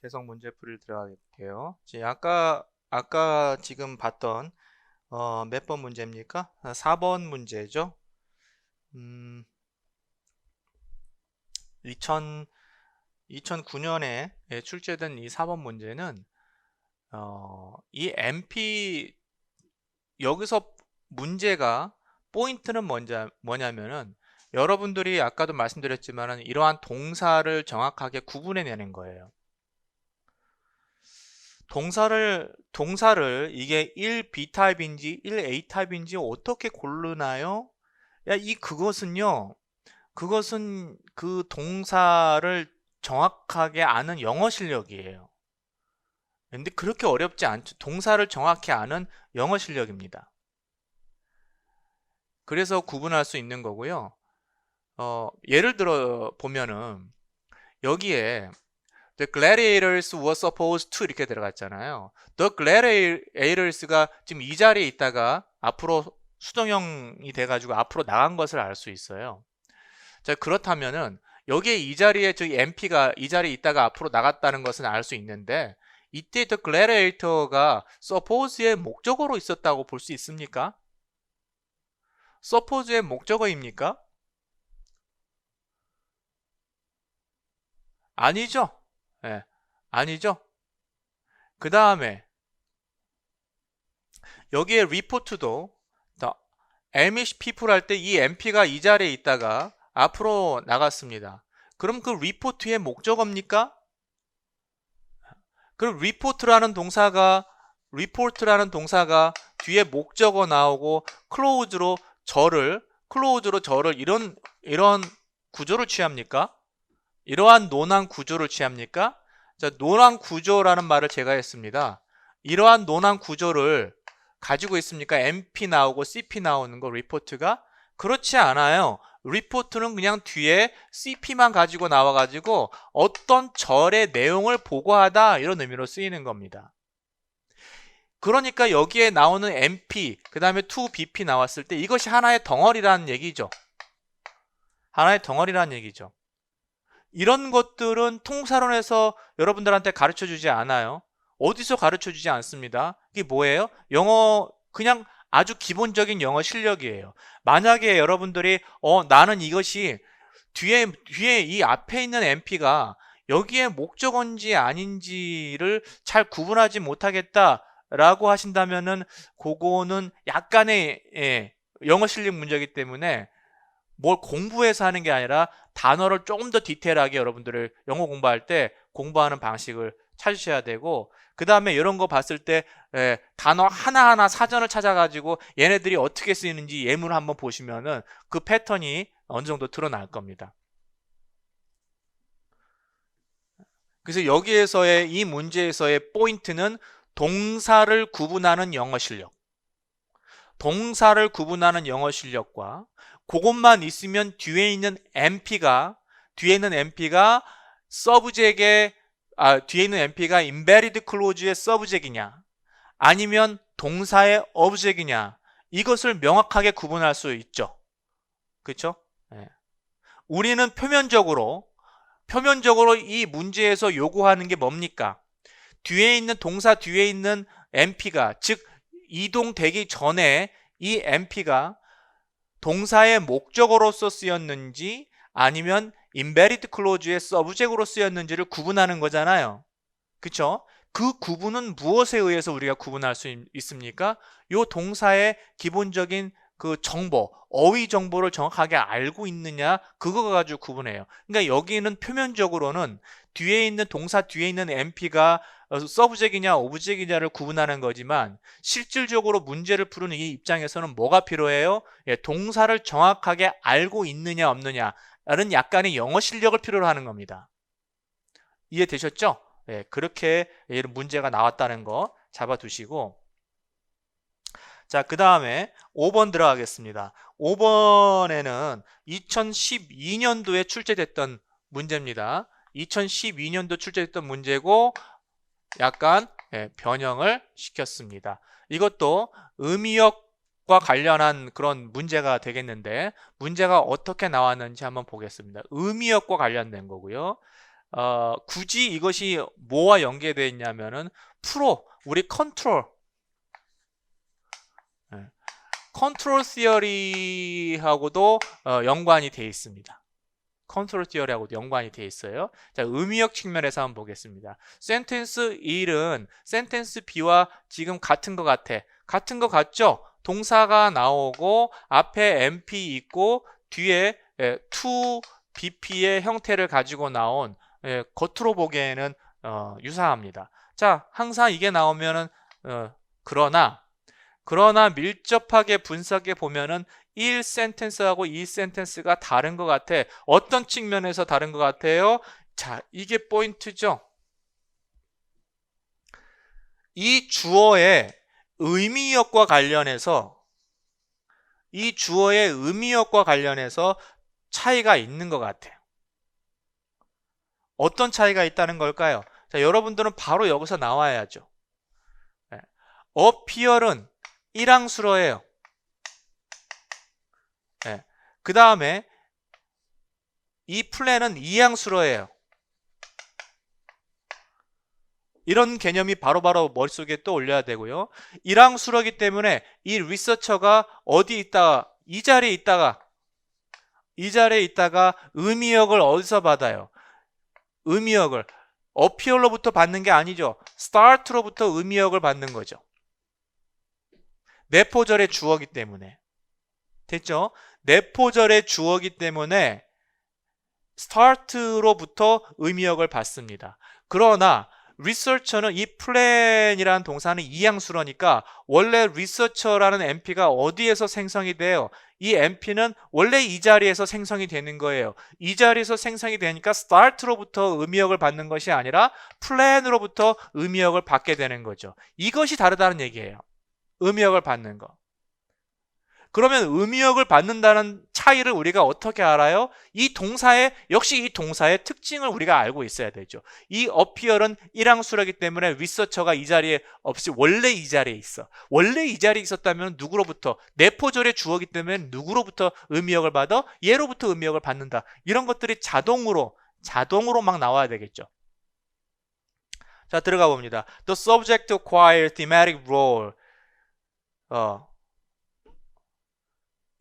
계속 문제풀이를 들어갈게요. 아까 지금 봤던 몇 번 문제입니까? 4번 문제죠. 2009년에 출제된 이 4번 문제는 이 MP 여기서 문제가 포인트는 뭐냐면은 여러분들이 아까도 말씀드렸지만은 이러한 동사를 정확하게 구분해내는 거예요. 동사를 이게 1B 타입인지 1A 타입인지 어떻게 고르나요? 그것은 그 동사를 정확하게 아는 영어 실력이에요. 근데 그렇게 어렵지 않죠. 동사를 정확히 아는 영어 실력입니다. 그래서 구분할 수 있는 거고요. 예를 들어 보면은 여기에 The gladiators were supposed to 이렇게 들어갔잖아요. The gladiators가 지금 이 자리에 있다가 앞으로 수동형이 돼가지고 앞으로 나간 것을 알 수 있어요. 자, 그렇다면은 여기에 이 자리에 저기 MP가 이 자리에 있다가 앞으로 나갔다는 것은 알 수 있는데 이때 The gladiator가 suppose의 목적어로 있었다고 볼 수 있습니까? suppose의 목적어입니까? 아니죠. 예, 아니죠. 그 다음에 여기에 report도 Amish people 할 때 이 MP가 이 자리에 있다가 앞으로 나갔습니다. 그럼 그 report의 목적어입니까? 그럼 report라는 동사가 뒤에 목적어 나오고 close로 저를 이런 구조를 취합니까? 이러한 논한 구조를 취합니까? 자, 논한 구조라는 말을 제가 했습니다. 이러한 논한 구조를 가지고 있습니까? MP 나오고 CP 나오는 거 리포트가? 그렇지 않아요. 리포트는 그냥 뒤에 CP만 가지고 나와가지고 어떤 절의 내용을 보고하다 이런 의미로 쓰이는 겁니다. 그러니까 여기에 나오는 MP 그 다음에 2BP 나왔을 때 이것이 하나의 덩어리라는 얘기죠. 하나의 덩어리라는 얘기죠. 이런 것들은 통사론에서 여러분들한테 가르쳐주지 않아요. 어디서 가르쳐주지 않습니다. 이게 뭐예요? 그냥 아주 기본적인 영어 실력이에요. 만약에 여러분들이 나는 이것이 뒤에 이 앞에 있는 MP가 여기에 목적어인지 아닌지를 잘 구분하지 못하겠다라고 하신다면은 그거는 약간의 영어 실력 문제이기 때문에 뭘 공부해서 하는 게 아니라 단어를 조금 더 디테일하게 여러분들을 영어 공부할 때 공부하는 방식을 찾으셔야 되고, 그 다음에 이런 거 봤을 때 단어 하나하나 사전을 찾아가지고 얘네들이 어떻게 쓰이는지 예문을 한번 보시면은 그 패턴이 어느 정도 드러날 겁니다. 그래서 여기에서의 이 문제에서의 포인트는 동사를 구분하는 영어 실력, 동사를 구분하는 영어 실력과 그것만 있으면 뒤에 있는 MP가 뒤에 있는 MP가 embedded clause의 subject이냐 아니면 동사의 object이냐 이것을 명확하게 구분할 수 있죠. 그렇죠? 네. 우리는 표면적으로 이 문제에서 요구하는 게 뭡니까? 동사 뒤에 있는 MP가 즉 이동되기 전에 이 MP가 동사의 목적어로서 쓰였는지 아니면 embedded clause의 subject으로 쓰였는지를 구분하는 거잖아요. 그쵸? 그 구분은 무엇에 의해서 우리가 구분할 수 있습니까? 이 동사의 기본적인 그 정보, 어휘 정보를 정확하게 알고 있느냐 그거 가지고 구분해요. 그러니까 여기는 표면적으로는 동사 뒤에 있는 MP가 서브젝이냐 오브젝이냐를 구분하는 거지만 실질적으로 문제를 푸는 이 입장에서는 뭐가 필요해요? 동사를 정확하게 알고 있느냐 없느냐라는 약간의 영어 실력을 필요로 하는 겁니다. 이해되셨죠? 그렇게 문제가 나왔다는 거 잡아두시고, 자, 그 다음에 5번 들어가겠습니다. 5번에는 2012년도에 출제됐던 문제입니다. 2012년도 출제됐던 문제고 약간 변형을 시켰습니다. 이것도 의미역과 관련한 그런 문제가 되겠는데 문제가 어떻게 나왔는지 한번 보겠습니다. 의미역과 관련된 거고요. 굳이 이것이 뭐와 연계되어 있냐면은 우리 컨트롤 시어리하고도 연관이 되어 있습니다. 컨트롤 시어리하고도 연관이 되어 있어요. 자, 의미역 측면에서 한번 보겠습니다. 센텐스 1은 센텐스 B와 지금 같은 것 같아. 같은 것 같죠? 동사가 나오고 앞에 MP 있고 뒤에 to BP의 형태를 가지고 나온 겉으로 보기에는 유사합니다. 자, 항상 이게 나오면은 그러나 밀접하게 분석해 보면은 1센텐스하고 2센텐스가 다른 것 같아. 어떤 측면에서 다른 것 같아요? 자, 이게 포인트죠. 이 주어의 의미역과 관련해서 차이가 있는 것 같아요. 어떤 차이가 있다는 걸까요? 자, 여러분들은 바로 여기서 나와야죠. appear은 1항수로예요. 그 다음에 이 플랜은 2항수로예요. 이런 개념이 바로바로 머릿속에 떠올려야 되고요. 1항수로이기 때문에 이 리서처가 어디 있다가 이 자리에 있다가 의미역을 어디서 받아요? 의미역을 appear로부터 받는 게 아니죠. start로부터 의미역을 받는 거죠. 내포절의 주어기 때문에. 됐죠? 내포절의 주어기 때문에 start로부터 의미역을 받습니다. 그러나 researcher는 이 plan이라는 동사는 2항수로니까 원래 researcher라는 NP가 어디에서 생성이 돼요? 이 NP는 원래 이 자리에서 생성이 되는 거예요. 이 자리에서 생성이 되니까 start로부터 의미역을 받는 것이 아니라 plan으로부터 의미역을 받게 되는 거죠. 이것이 다르다는 얘기예요. 의미역을 받는 거. 그러면 의미역을 받는다는 차이를 우리가 어떻게 알아요? 역시 이 동사의 특징을 우리가 알고 있어야 되죠. 이 appear은 1항수라기 때문에 researcher가 이 자리에 없이 원래 이 자리에 있어. 원래 이 자리에 있었다면 누구로부터? 내포절의 주어기 때문에 누구로부터 의미역을 받아? 얘로부터 의미역을 받는다. 이런 것들이 자동으로 막 나와야 되겠죠. 자, 들어가 봅니다. The subject acquire thematic role.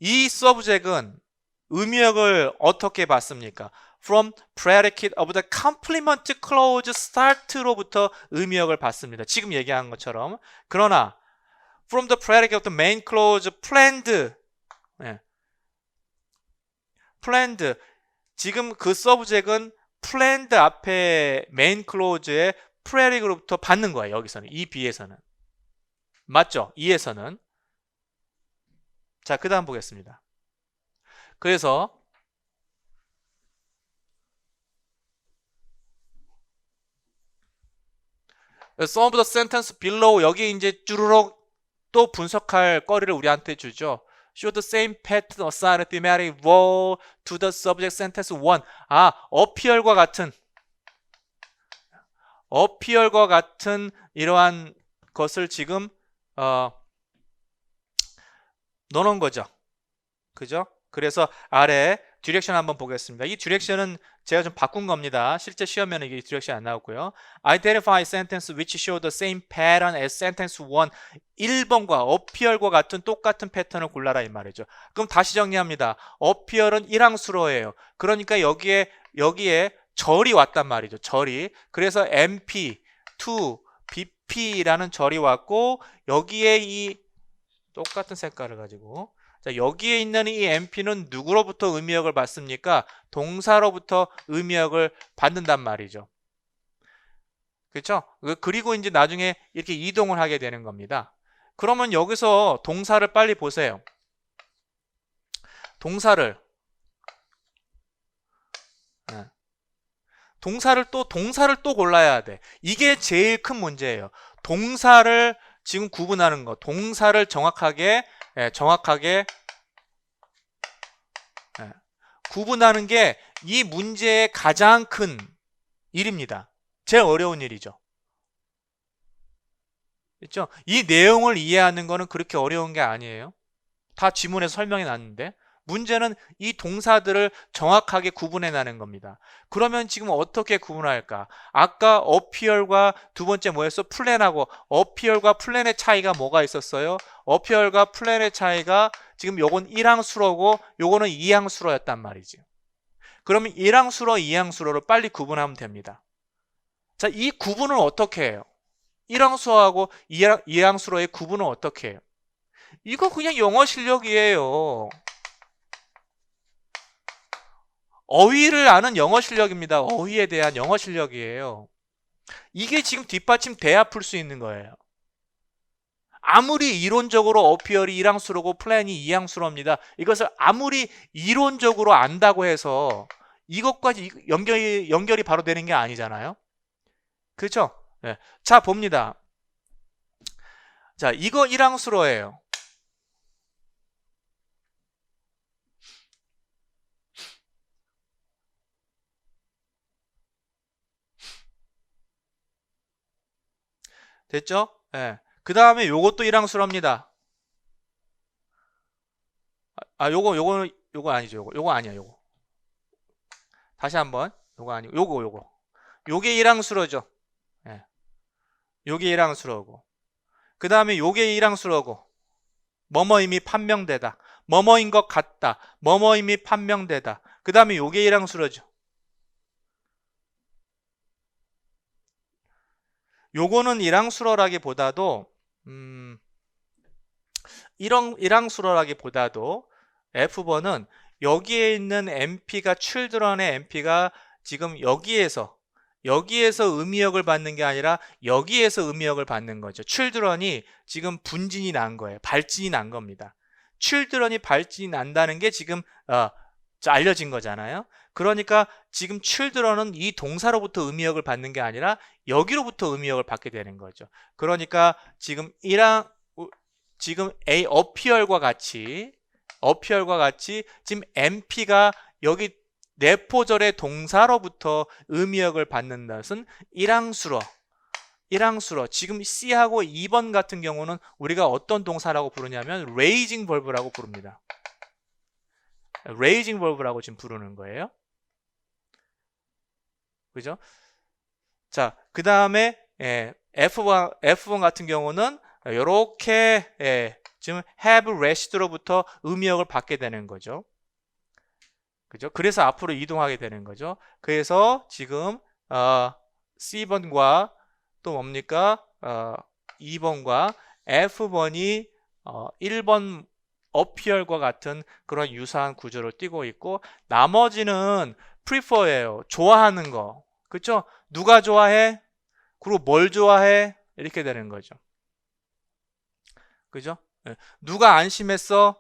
이 subject은 의미역을 어떻게 받습니까? From predicate of the complement clause start로부터 의미역을 받습니다. 지금 얘기한 것처럼. 그러나 from the predicate of the main clause planned. planned. 지금 그 subject은 planned 앞에 main clause의 predicate로부터 받는 거예요. 여기서는. 이 B에서는. 맞죠? 2에서는. 자, 그 다음 보겠습니다. 그래서 some of the sentence below 여기 이제 쭈르륵 또 분석할 거리를 우리한테 주죠. Show the same pattern assign a thematic role to the subject sentence 1. appear과 같은 이러한 것을 지금 넣어놓은 거죠. 그죠? 그래서 아래 디렉션 한번 보겠습니다. 이 디렉션은 제가 좀 바꾼 겁니다. 실제 시험에는 이게 디렉션 안 나오고요. Identify sentence which show the same pattern as sentence 1. 1번과 appear과 같은 똑같은 패턴을 골라라 이 말이죠. 그럼 다시 정리합니다. appear은 1항수로예요. 그러니까 여기에 절이 왔단 말이죠. 절이. 그래서 MP, to, BP라는 절이 왔고 여기에 이 똑같은 색깔을 가지고 자, 여기에 있는 이 MP는 누구로부터 의미역을 받습니까? 동사로부터 의미역을 받는단 말이죠. 그렇죠? 그리고 이제 나중에 이렇게 이동을 하게 되는 겁니다. 그러면 여기서 동사를 빨리 보세요. 동사를 또 골라야 돼. 이게 제일 큰 문제예요. 동사를 지금 구분하는 거. 동사를 정확하게 구분하는 게 이 문제의 가장 큰 일입니다. 제일 어려운 일이죠. 그렇죠? 이 내용을 이해하는 거는 그렇게 어려운 게 아니에요. 다 지문에서 설명해 놨는데 문제는 이 동사들을 정확하게 구분해내는 겁니다. 그러면 지금 어떻게 구분할까? 아까 appear과 두 번째 뭐였어? plan하고 appear과 plan의 차이가 뭐가 있었어요? appear과 plan의 차이가 지금 요건 1항수로고 요거는 2항수로였단 말이지. 그러면 1항수로, 2항수로를 빨리 구분하면 됩니다. 자, 이 구분은 어떻게 해요? 1항수하고 2항수로의 구분은 어떻게 해요? 이거 그냥 영어 실력이에요. 어휘를 아는 영어 실력입니다. 어휘에 대한 영어 실력이에요. 이게 지금 뒷받침 돼야 풀 수 있는 거예요. 아무리 이론적으로 어피얼이 1항수로고 플랜이 2항수로입니다. 이것을 아무리 이론적으로 안다고 해서 이것까지 연결이 바로 되는 게 아니잖아요. 그렇죠? 네. 자, 봅니다. 자, 이거 1항수로예요. 됐죠? 네. 그 다음에 요것도 1항수로입니다. 요거 아니죠. 요거 아니야, 요거. 다시 한번. 요거 아니고, 요거. 요게 1항수로죠. 예. 요게 1항수로고. 그 다음에 요게 1항수로고. 뭐뭐임이 판명되다. 뭐뭐인 것 같다. 뭐뭐임이 판명되다. 그 다음에 요게 1항수로죠. 요거는 1항수로라기보다도 1항수로라기보다도 F번은 여기에 있는 MP가 children의 MP가 지금 여기에서 의미역을 받는 게 아니라 여기에서 의미역을 받는 거죠. children이 지금 분진이 난 거예요. 발진이 난 겁니다. children이 발진이 난다는 게 지금 알려진 거잖아요. 그러니까 지금 children은 이 동사로부터 의미역을 받는 게 아니라 여기로부터 의미역을 받게 되는 거죠. 그러니까 지금 appear과 같이 지금 MP가 여기 내포절의 동사로부터 의미역을 받는 것은 1항수로. 지금 C하고 2번 같은 경우는 우리가 어떤 동사라고 부르냐면 raising verb라고 부릅니다. raising verb라고 지금 부르는 거예요. 그죠? 자, 그 다음에 F1 같은 경우는 이렇게 지금 have rest로부터 의미역을 받게 되는 거죠. 그죠? 그래서 앞으로 이동하게 되는 거죠. 그래서 지금 C번과 또 뭡니까? 2번과 F번이 1번 appear과 같은 그런 유사한 구조를 띠고 있고 나머지는 prefer예요. 좋아하는 거. 그렇죠? 누가 좋아해? 그리고 뭘 좋아해? 이렇게 되는 거죠. 그죠? 누가 안심했어?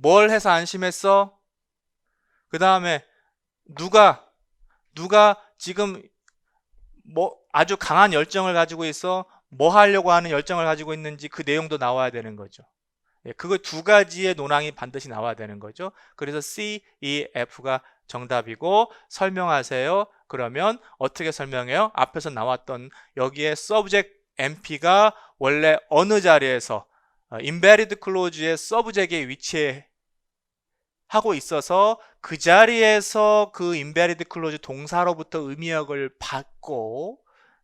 뭘 해서 안심했어? 그 다음에 누가 지금 뭐 아주 강한 열정을 가지고 있어? 뭐 하려고 하는 열정을 가지고 있는지 그 내용도 나와야 되는 거죠. 그거 두 가지의 논항이 반드시 나와야 되는 거죠. 그래서 C, E, F가 정답이고 설명하세요. 그러면 어떻게 설명해요? 앞에서 나왔던 여기에 subject MP가 원래 어느 자리에서 embedded clause의 subject에 위치하고 있어서 그 자리에서 그 embedded clause 동사로부터 의미역을 받고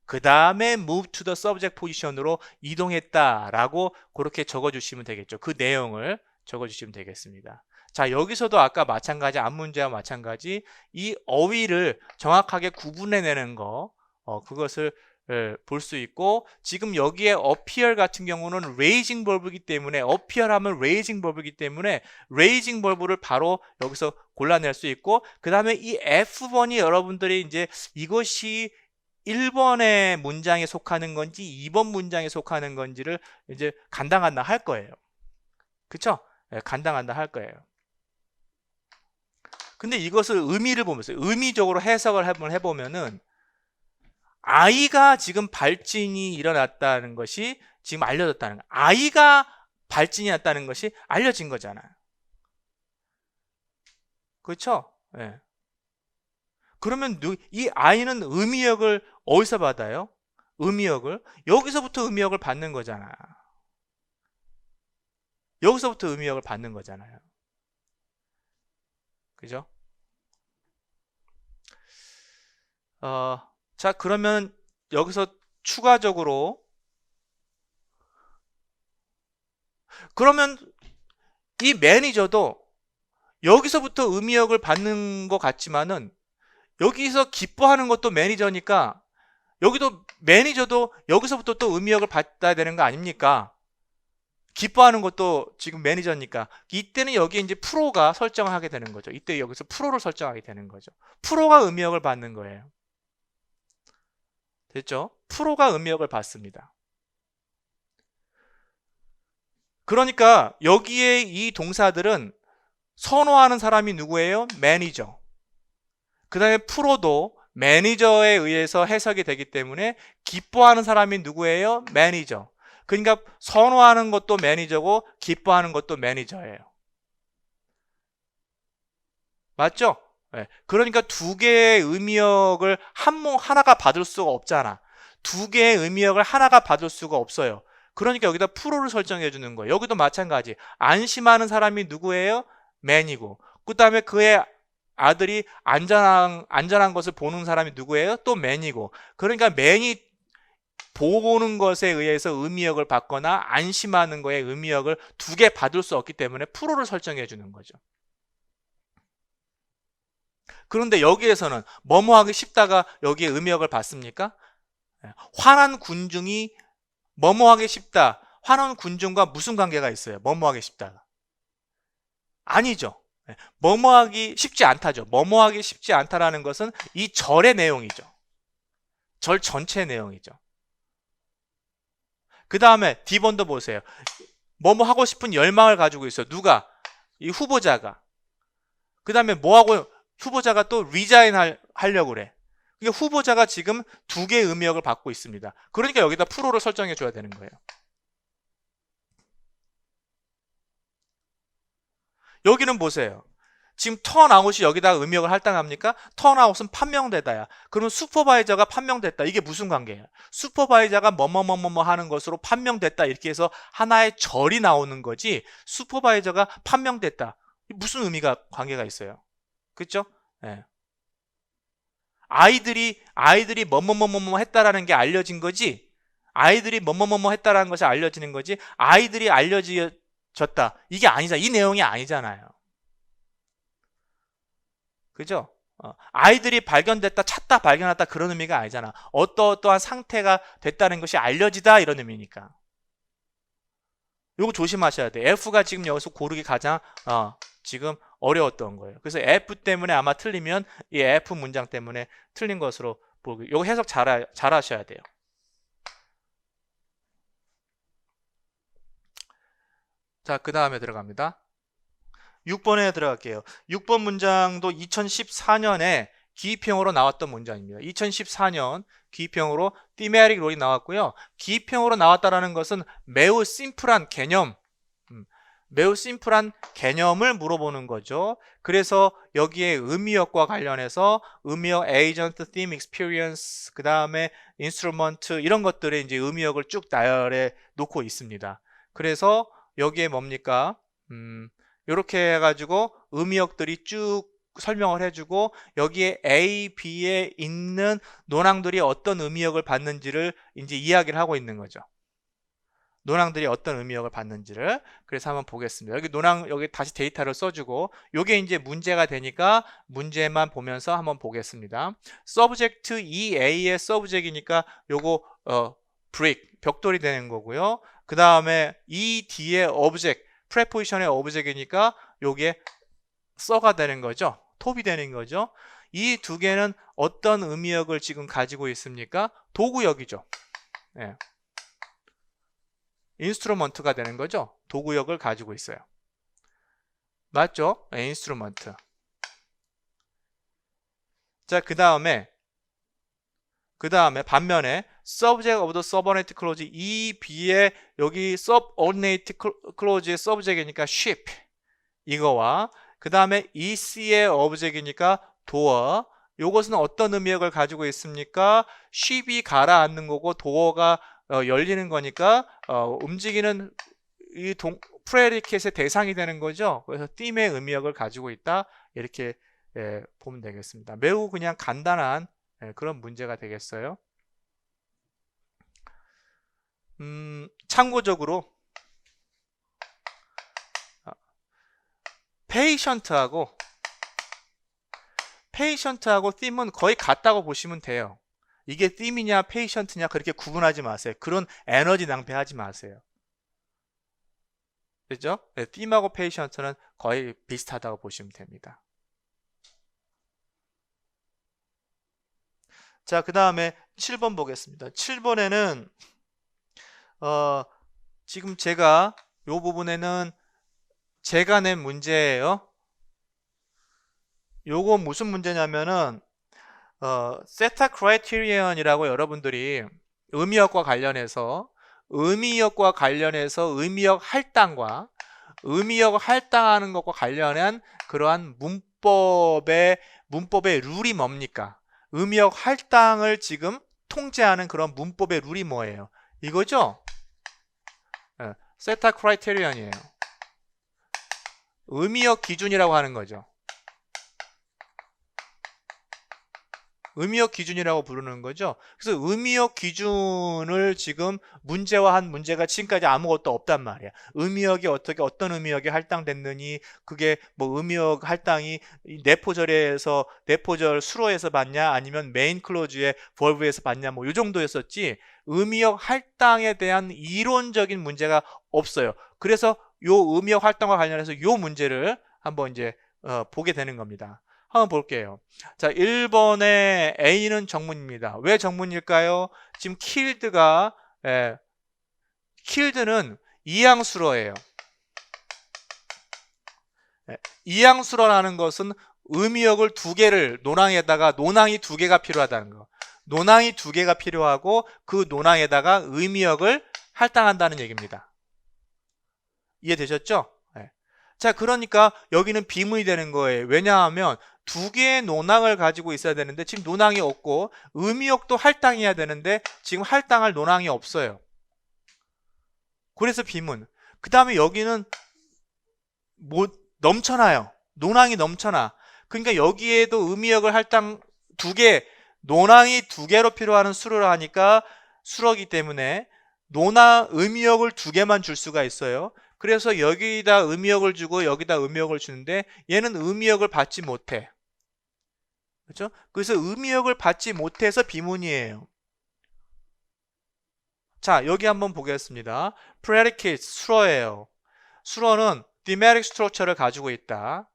그 다음에 move to the subject position으로 이동했다라고 그렇게 적어주시면 되겠죠. 그 내용을 적어주시면 되겠습니다. 자, 여기서도 아까 마찬가지 앞문제와 마찬가지 이 어휘를 정확하게 구분해내는 거 그것을 볼 수 있고 지금 여기에 appear 같은 경우는 raising verb이기 때문에 appear 하면 raising verb이기 때문에 raising verb를 바로 여기서 골라낼 수 있고 그 다음에 이 F번이 여러분들이 이제 이것이 1번의 문장에 속하는 건지 2번 문장에 속하는 건지를 이제 간당간당 할 거예요. 그쵸? 간당간당 할 거예요. 근데 이것을 의미를 보면서 의미적으로 해석을 한번 해보면은 아이가 지금 발진이 일어났다는 것이 지금 알려졌다는 거예요. 아이가 발진이 났다는 것이 알려진 거잖아요. 그렇죠? 네. 그러면 이 아이는 의미역을 어디서 받아요? 의미역을 여기서부터 의미역을 받는 거잖아. 여기서부터 의미역을 받는 거잖아요. 그죠? 자, 그러면 여기서 추가적으로 그러면 이 매니저도 여기서부터 의미역을 받는 것 같지만은 여기서 기뻐하는 것도 매니저니까 여기도 매니저도 여기서부터 또 의미역을 받아야 되는 거 아닙니까? 기뻐하는 것도 지금 매니저니까 이때는 여기 이제 프로가 설정을 하게 되는 거죠. 이때 여기서 프로를 설정하게 되는 거죠. 프로가 의미역을 받는 거예요. 됐죠? 프로가 의미역을 받습니다. 그러니까 여기에 이 동사들은 선호하는 사람이 누구예요? 매니저. 그 다음에 프로도 매니저에 의해서 해석이 되기 때문에 기뻐하는 사람이 누구예요? 매니저. 그러니까 선호하는 것도 매니저고 기뻐하는 것도 매니저예요. 맞죠? 네. 그러니까 두 개의 의미역을 하나가 받을 수가 없잖아. 두 개의 의미역을 하나가 받을 수가 없어요. 그러니까 여기다 프로를 설정해 주는 거예요. 여기도 마찬가지. 안심하는 사람이 누구예요? 맨이고, 그 다음에 그의 아들이 안전한 것을 보는 사람이 누구예요? 또 맨이고. 그러니까 맨이 보는 것에 의해서 의미역을 받거나 안심하는 거에 의미역을 두 개 받을 수 없기 때문에 프로를 설정해 주는 거죠. 그런데 여기에서는 뭐뭐 하기 쉽다가 여기에 의미역을 받습니까? 화난 군중이 뭐뭐 하기 쉽다. 화난 군중과 무슨 관계가 있어요? 뭐뭐 하기 쉽다가. 아니죠. 뭐뭐 하기 쉽지 않다죠. 뭐뭐 하기 쉽지 않다라는 것은 이 절의 내용이죠. 절 전체의 내용이죠. 그 다음에 D번도 보세요. 뭐뭐 하고 싶은 열망을 가지고 있어요. 누가? 이 후보자가. 그 다음에 뭐하고 후보자가 또 리자인 하려고 그래. 그러니까 후보자가 지금 두 개의 의미역을 받고 있습니다. 그러니까 여기다 프로를 설정해 줘야 되는 거예요. 여기는 보세요. 지금 턴아웃이 여기다 의미역을 할당합니까? 턴아웃은 판명되다야. 그러면 슈퍼바이저가 판명됐다. 이게 무슨 관계예요? 슈퍼바이저가 뭐뭐뭐뭐 하는 것으로 판명됐다. 이렇게 해서 하나의 절이 나오는 거지. 슈퍼바이저가 판명됐다. 무슨 관계가 있어요? 그렇죠? 네. 아이들이 뭐뭐뭐뭐 했다라는 게 알려진 거지. 아이들이 뭐뭐뭐뭐 했다라는 것이 알려지는 거지. 아이들이 알려졌다. 이게 아니잖아. 이 내용이 아니잖아요. 그죠? 아이들이 발견됐다, 찾다, 발견했다 그런 의미가 아니잖아. 어떠한 상태가 됐다는 것이 알려지다 이런 의미니까. 요거 조심하셔야 돼. F가 지금 여기서 고르기 가장 지금 어려웠던 거예요. 그래서 F 때문에 아마 틀리면 이 F 문장 때문에 틀린 것으로 보고 요거 해석 잘 하셔야 돼요. 자, 그 다음에 들어갑니다. 6번에 들어갈게요. 6번 문장도 2014년에 기입형으로 나왔던 문장입니다. 2014년 기입형으로 thematic 롤이 나왔고요. 기입형으로 나왔다라는 것은 매우 심플한 개념, 매우 심플한 개념을 물어보는 거죠. 그래서 여기에 의미역과 관련해서 의미역, agent, theme, experience, 그 다음에 instrument 이런 것들의 이제 의미역을 쭉 나열해 놓고 있습니다. 그래서 여기에 뭡니까? 이렇게 해가지고 의미역들이 쭉 설명을 해주고 여기에 A, B에 있는 논항들이 어떤 의미역을 받는지를 이제 이야기를 하고 있는 거죠. 논항들이 어떤 의미역을 받는지를. 그래서 한번 보겠습니다. 여기 논항, 여기 다시 데이터를 써주고 요게 이제 문제가 되니까 문제만 보면서 한번 보겠습니다. subject EA의 subject이니까 요거 brick, 벽돌이 되는 거고요. 그 다음에 ED의 object, preposition의 object이니까 요게 써가 되는 거죠. 톱이 되는 거죠. 이 두 개는 어떤 의미역을 지금 가지고 있습니까? 도구역이죠. 네. 인스트루먼트가 되는 거죠. 도구역을 가지고 있어요. 맞죠? 네, 인스트루먼트. 자, 그 다음에 반면에 subject of the subordinate clause EB의 여기 subordinate clause의 subject이니까 ship 이거와 그 다음에 EC의 object이니까 door 요것은 어떤 의미역을 가지고 있습니까? ship이 가라앉는 거고 door가 열리는 거니까 움직이는 이 프레디켓의 대상이 되는 거죠. 그래서 theme의 의미역을 가지고 있다. 이렇게 보면 되겠습니다. 매우 그냥 간단한 그런 문제가 되겠어요. 참고적으로 patient하고 theme은 거의 같다고 보시면 돼요. 이게 theme이냐 patient냐 그렇게 구분하지 마세요. 그런 에너지 낭비하지 마세요. 그죠? 네, theme하고 patient는 거의 비슷하다고 보시면 됩니다. 자, 그 다음에 7번 보겠습니다. 7번에는 지금 제가 요 부분에는 제가 낸 문제예요. 요거 무슨 문제냐면은 세타 크라이테리언이라고 여러분들이 의미역과 관련해서 의미역 할당과 의미역 할당하는 것과 관련한 그러한 문법의 룰이 뭡니까? 의미역 할당을 지금 통제하는 그런 문법의 룰이 뭐예요? 이거죠? 세타 크라이테리언이에요. 의미역 기준이라고 하는 거죠. 의미역 기준이라고 부르는 거죠. 그래서 의미역 기준을 지금 문제화한 문제가 지금까지 아무것도 없단 말이야. 의미역이 어떤 의미역이 할당됐느니, 그게 뭐 의미역 할당이 내포절에서 내포절 수로에서 받냐, 아니면 메인 클로즈의 벌브에서 받냐, 뭐 이 정도였었지. 의미역 할당에 대한 이론적인 문제가 없어요. 그래서 요 의미역 할당과 관련해서 요 문제를 한번 이제 보게 되는 겁니다. 한번 볼게요. 자, 1번의 A는 정문입니다. 왜 정문일까요? 지금 killed는 이항수로예요. 이항수로라는 것은 의미역을 두 개를 논항이 두 개가 필요하다는 거. 논항이 두 개가 필요하고 그 논항에다가 의미역을 할당한다는 얘기입니다. 이해되셨죠? 네. 자, 그러니까 여기는 비문이 되는 거예요. 왜냐하면 두 개의 논항을 가지고 있어야 되는데 지금 논항이 없고 의미역도 할당해야 되는데 지금 할당할 논항이 없어요. 그래서 비문. 그 다음에 여기는 뭐 넘쳐나요. 논항이 넘쳐나. 그러니까 여기에도 의미역을 할당 논항이 두 개로 필요한 수를 하니까 수로기 때문에 의미역을 두 개만 줄 수가 있어요. 그래서 여기다 의미역을 주고 여기다 의미역을 주는데 얘는 의미역을 받지 못해. 그렇죠? 그래서 의미역을 받지 못해서 비문이에요. 자, 여기 한번 보겠습니다. predicate 수로예요. 수로는 thematic structure를 가지고 있다.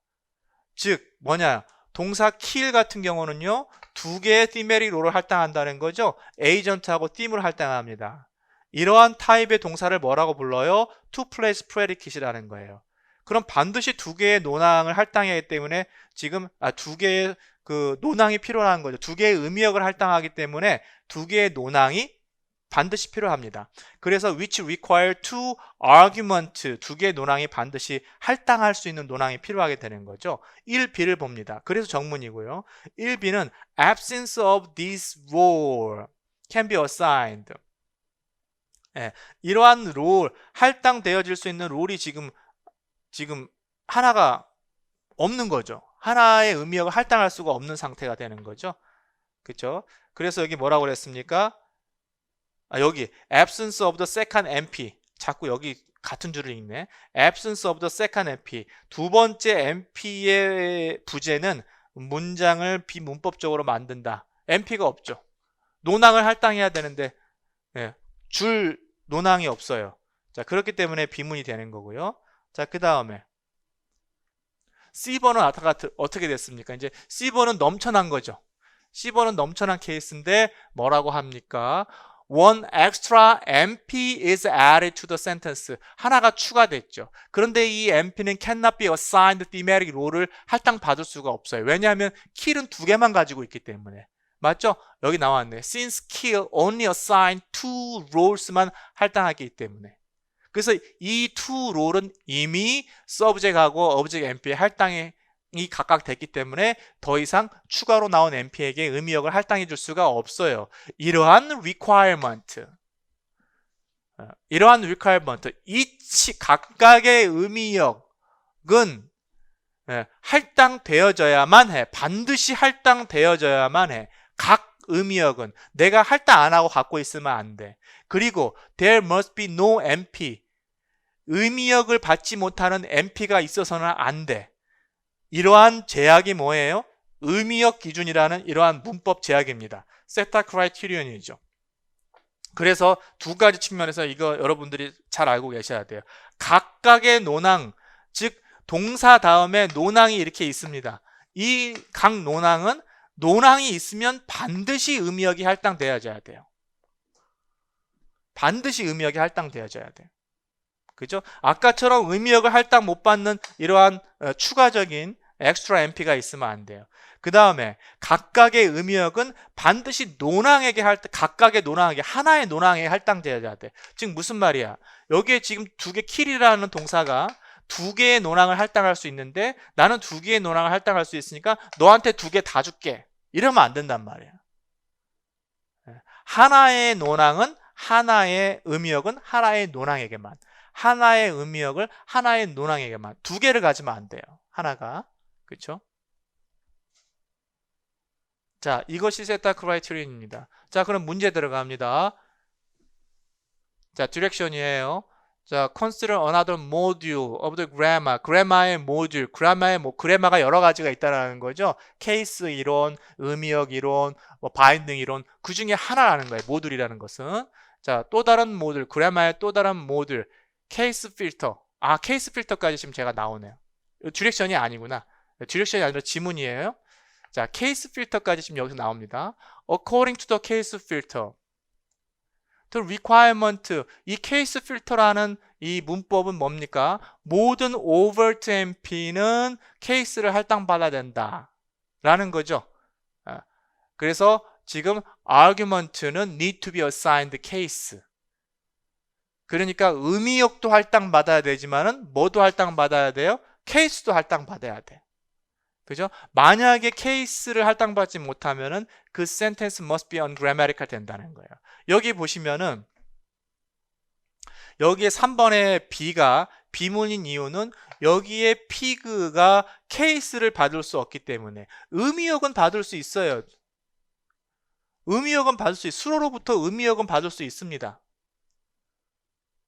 즉 뭐냐? 동사 kill 같은 경우는요. 두 개의 thematic 롤을 할당한다는 거죠. agent하고 theme을 할당합니다. 이러한 타입의 동사를 뭐라고 불러요? to place predicate이라는 거예요. 그럼 반드시 두 개의 논항을 할당해야 하기 때문에 지금 두 개의 그 논항이 필요한 거죠. 두 개의 의미역을 할당하기 때문에 두 개의 논항이 반드시 필요합니다. 그래서 which require two argument, 두 개의 논항이 반드시 할당할 수 있는 논항이 필요하게 되는 거죠. 1B를 봅니다. 그래서 정문이고요. 1B는 absence of this role can be assigned. 이러한 롤, 할당되어질 수 있는 롤이 지금 하나가 없는 거죠. 하나의 의미역을 할당할 수가 없는 상태가 되는 거죠. 그렇죠? 그래서 여기 뭐라고 그랬습니까? 여기 absence of the second MP. 자꾸 여기 같은 줄을 읽네. absence of the second MP. 두 번째 MP의 부재는 문장을 비문법적으로 만든다. MP가 없죠. 논항을 할당해야 되는데 줄 논항이 없어요. 자, 그렇기 때문에 비문이 되는 거고요. 자, 그 다음에 C번은 어떻게 됐습니까? 이제 C번은 넘쳐난 거죠. C번은 넘쳐난 케이스인데 뭐라고 합니까? One extra MP is added to the sentence. 하나가 추가됐죠. 그런데 이 MP는 cannot be assigned thematic role을 할당받을 수가 없어요. 왜냐하면 kill은 두 개만 가지고 있기 때문에. 맞죠? 여기 나왔네. Since kill only assign two roles만 할당하기 때문에. 그래서 이 two role은 이미 subject하고 object MP의 할당이 각각 됐기 때문에 더 이상 추가로 나온 MP에게 의미역을 할당해 줄 수가 없어요. 이러한 requirement. 이러한 requirement, 각각의 의미역은 할당되어져야만 해. 반드시 할당되어져야만 해. 각 의미역은 내가 할당 안 하고 갖고 있으면 안 돼. 그리고 there must be no MP. 의미역을 받지 못하는 MP가 있어서는 안 돼. 이러한 제약이 뭐예요? 의미역 기준이라는 이러한 문법 제약입니다. 세타 크라이테리언이죠. 그래서 두 가지 측면에서 이거 여러분들이 잘 알고 계셔야 돼요. 각각의 논항, 즉 동사 다음에 논항이 이렇게 있습니다. 이 각 논항은 논항이 있으면 반드시 의미역이 할당되어져야 돼요. 반드시 의미역이 할당되어져야 돼요. 그죠? 아까처럼 의미역을 할당 못 받는 이러한 추가적인 엑스트라 MP가 있으면 안 돼요. 그 다음에 각각의 의미역은 반드시 논항에게 각각의 논항에게 하나의 논항에 할당되어야 돼. 즉 무슨 말이야? 여기에 지금 두 개 킬이라는 동사가 두 개의 논항을 할당할 수 있는데 나는 두 개의 논항을 할당할 수 있으니까 너한테 두 개 다 줄게. 이러면 안 된단 말이야. 하나의 논항은 하나의 의미역은 하나의 논항에게만, 하나의 의미역을 하나의 논항에게만, 두 개를 가지면 안 돼요. 하나가. 그렇죠? 자, 이것이 세타 크라이테리언입니다. 자, 그럼 문제 들어갑니다. 자, 디렉션이에요. 자, consider another module of the grammar. 그래마의 모듈, 그래마가 여러 가지가 있다는 거죠. 케이스 이론, 의미역 이론, 바인딩 이론, 그 중에 하나라는 거예요. 모듈이라는 것은. 자, 또 다른 모듈, 그래마의 또 다른 모듈, 케이스 필터. 아, 케이스 필터까지 지금 제가 나오네요. 디렉션이 아니구나. 디렉션이 아니라 지문이에요. 자, 케이스 필터까지 지금 여기서 나옵니다. According to the case filter, the requirement, 이 케이스 필터라는 이 문법은 뭡니까? 모든 overt MP는 케이스를 할당받아야 된다 라는 거죠. 그래서 지금 argument는 need to be assigned case. 그러니까 의미역도 할당받아야 되지만은 뭐도 할당받아야 돼요? 케이스도 할당받아야 돼. 그죠? 만약에 케이스를 할당받지 못하면은 그 sentence must be ungrammatical 된다는 거예요. 여기 보시면은 여기에 3번의 B가 비문인 이유는 여기에 pig가 케이스를 받을 수 없기 때문에 의미역은 받을 수 있어요. 의미역은 받을 수 있어요. 수로로부터 의미역은 받을 수 있습니다.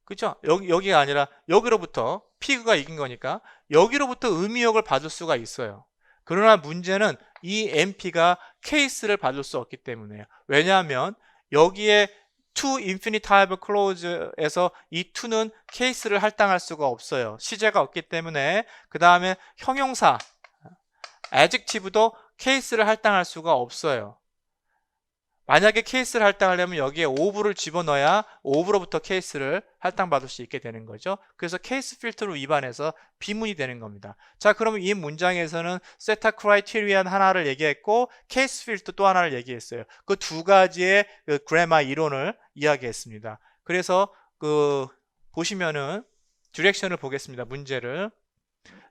그렇죠? 여기가 아니라 여기로부터 pig가 이긴 거니까 여기로부터 의미역을 받을 수가 있어요. 그러나 문제는 이 MP가 케이스를 받을 수 없기 때문에요. 왜냐하면 여기에 to infinitival clause에서 이 to는 케이스를 할당할 수가 없어요. 시제가 없기 때문에. 그 다음에 형용사 adjective도 케이스를 할당할 수가 없어요. 만약에 케이스를 할당하려면 여기에 of를 집어넣어야 of로부터 케이스를 할당받을 수 있게 되는 거죠. 그래서 케이스 필터로 위반해서 비문이 되는 겁니다. 자, 그러면 이 문장에서는 세타 크라이테리언 하나를 얘기했고 케이스 필터 또 하나를 얘기했어요. 그 두 가지의 그 그래마 이론을 이야기했습니다. 그래서 보시면은 디렉션을 보겠습니다. 문제를.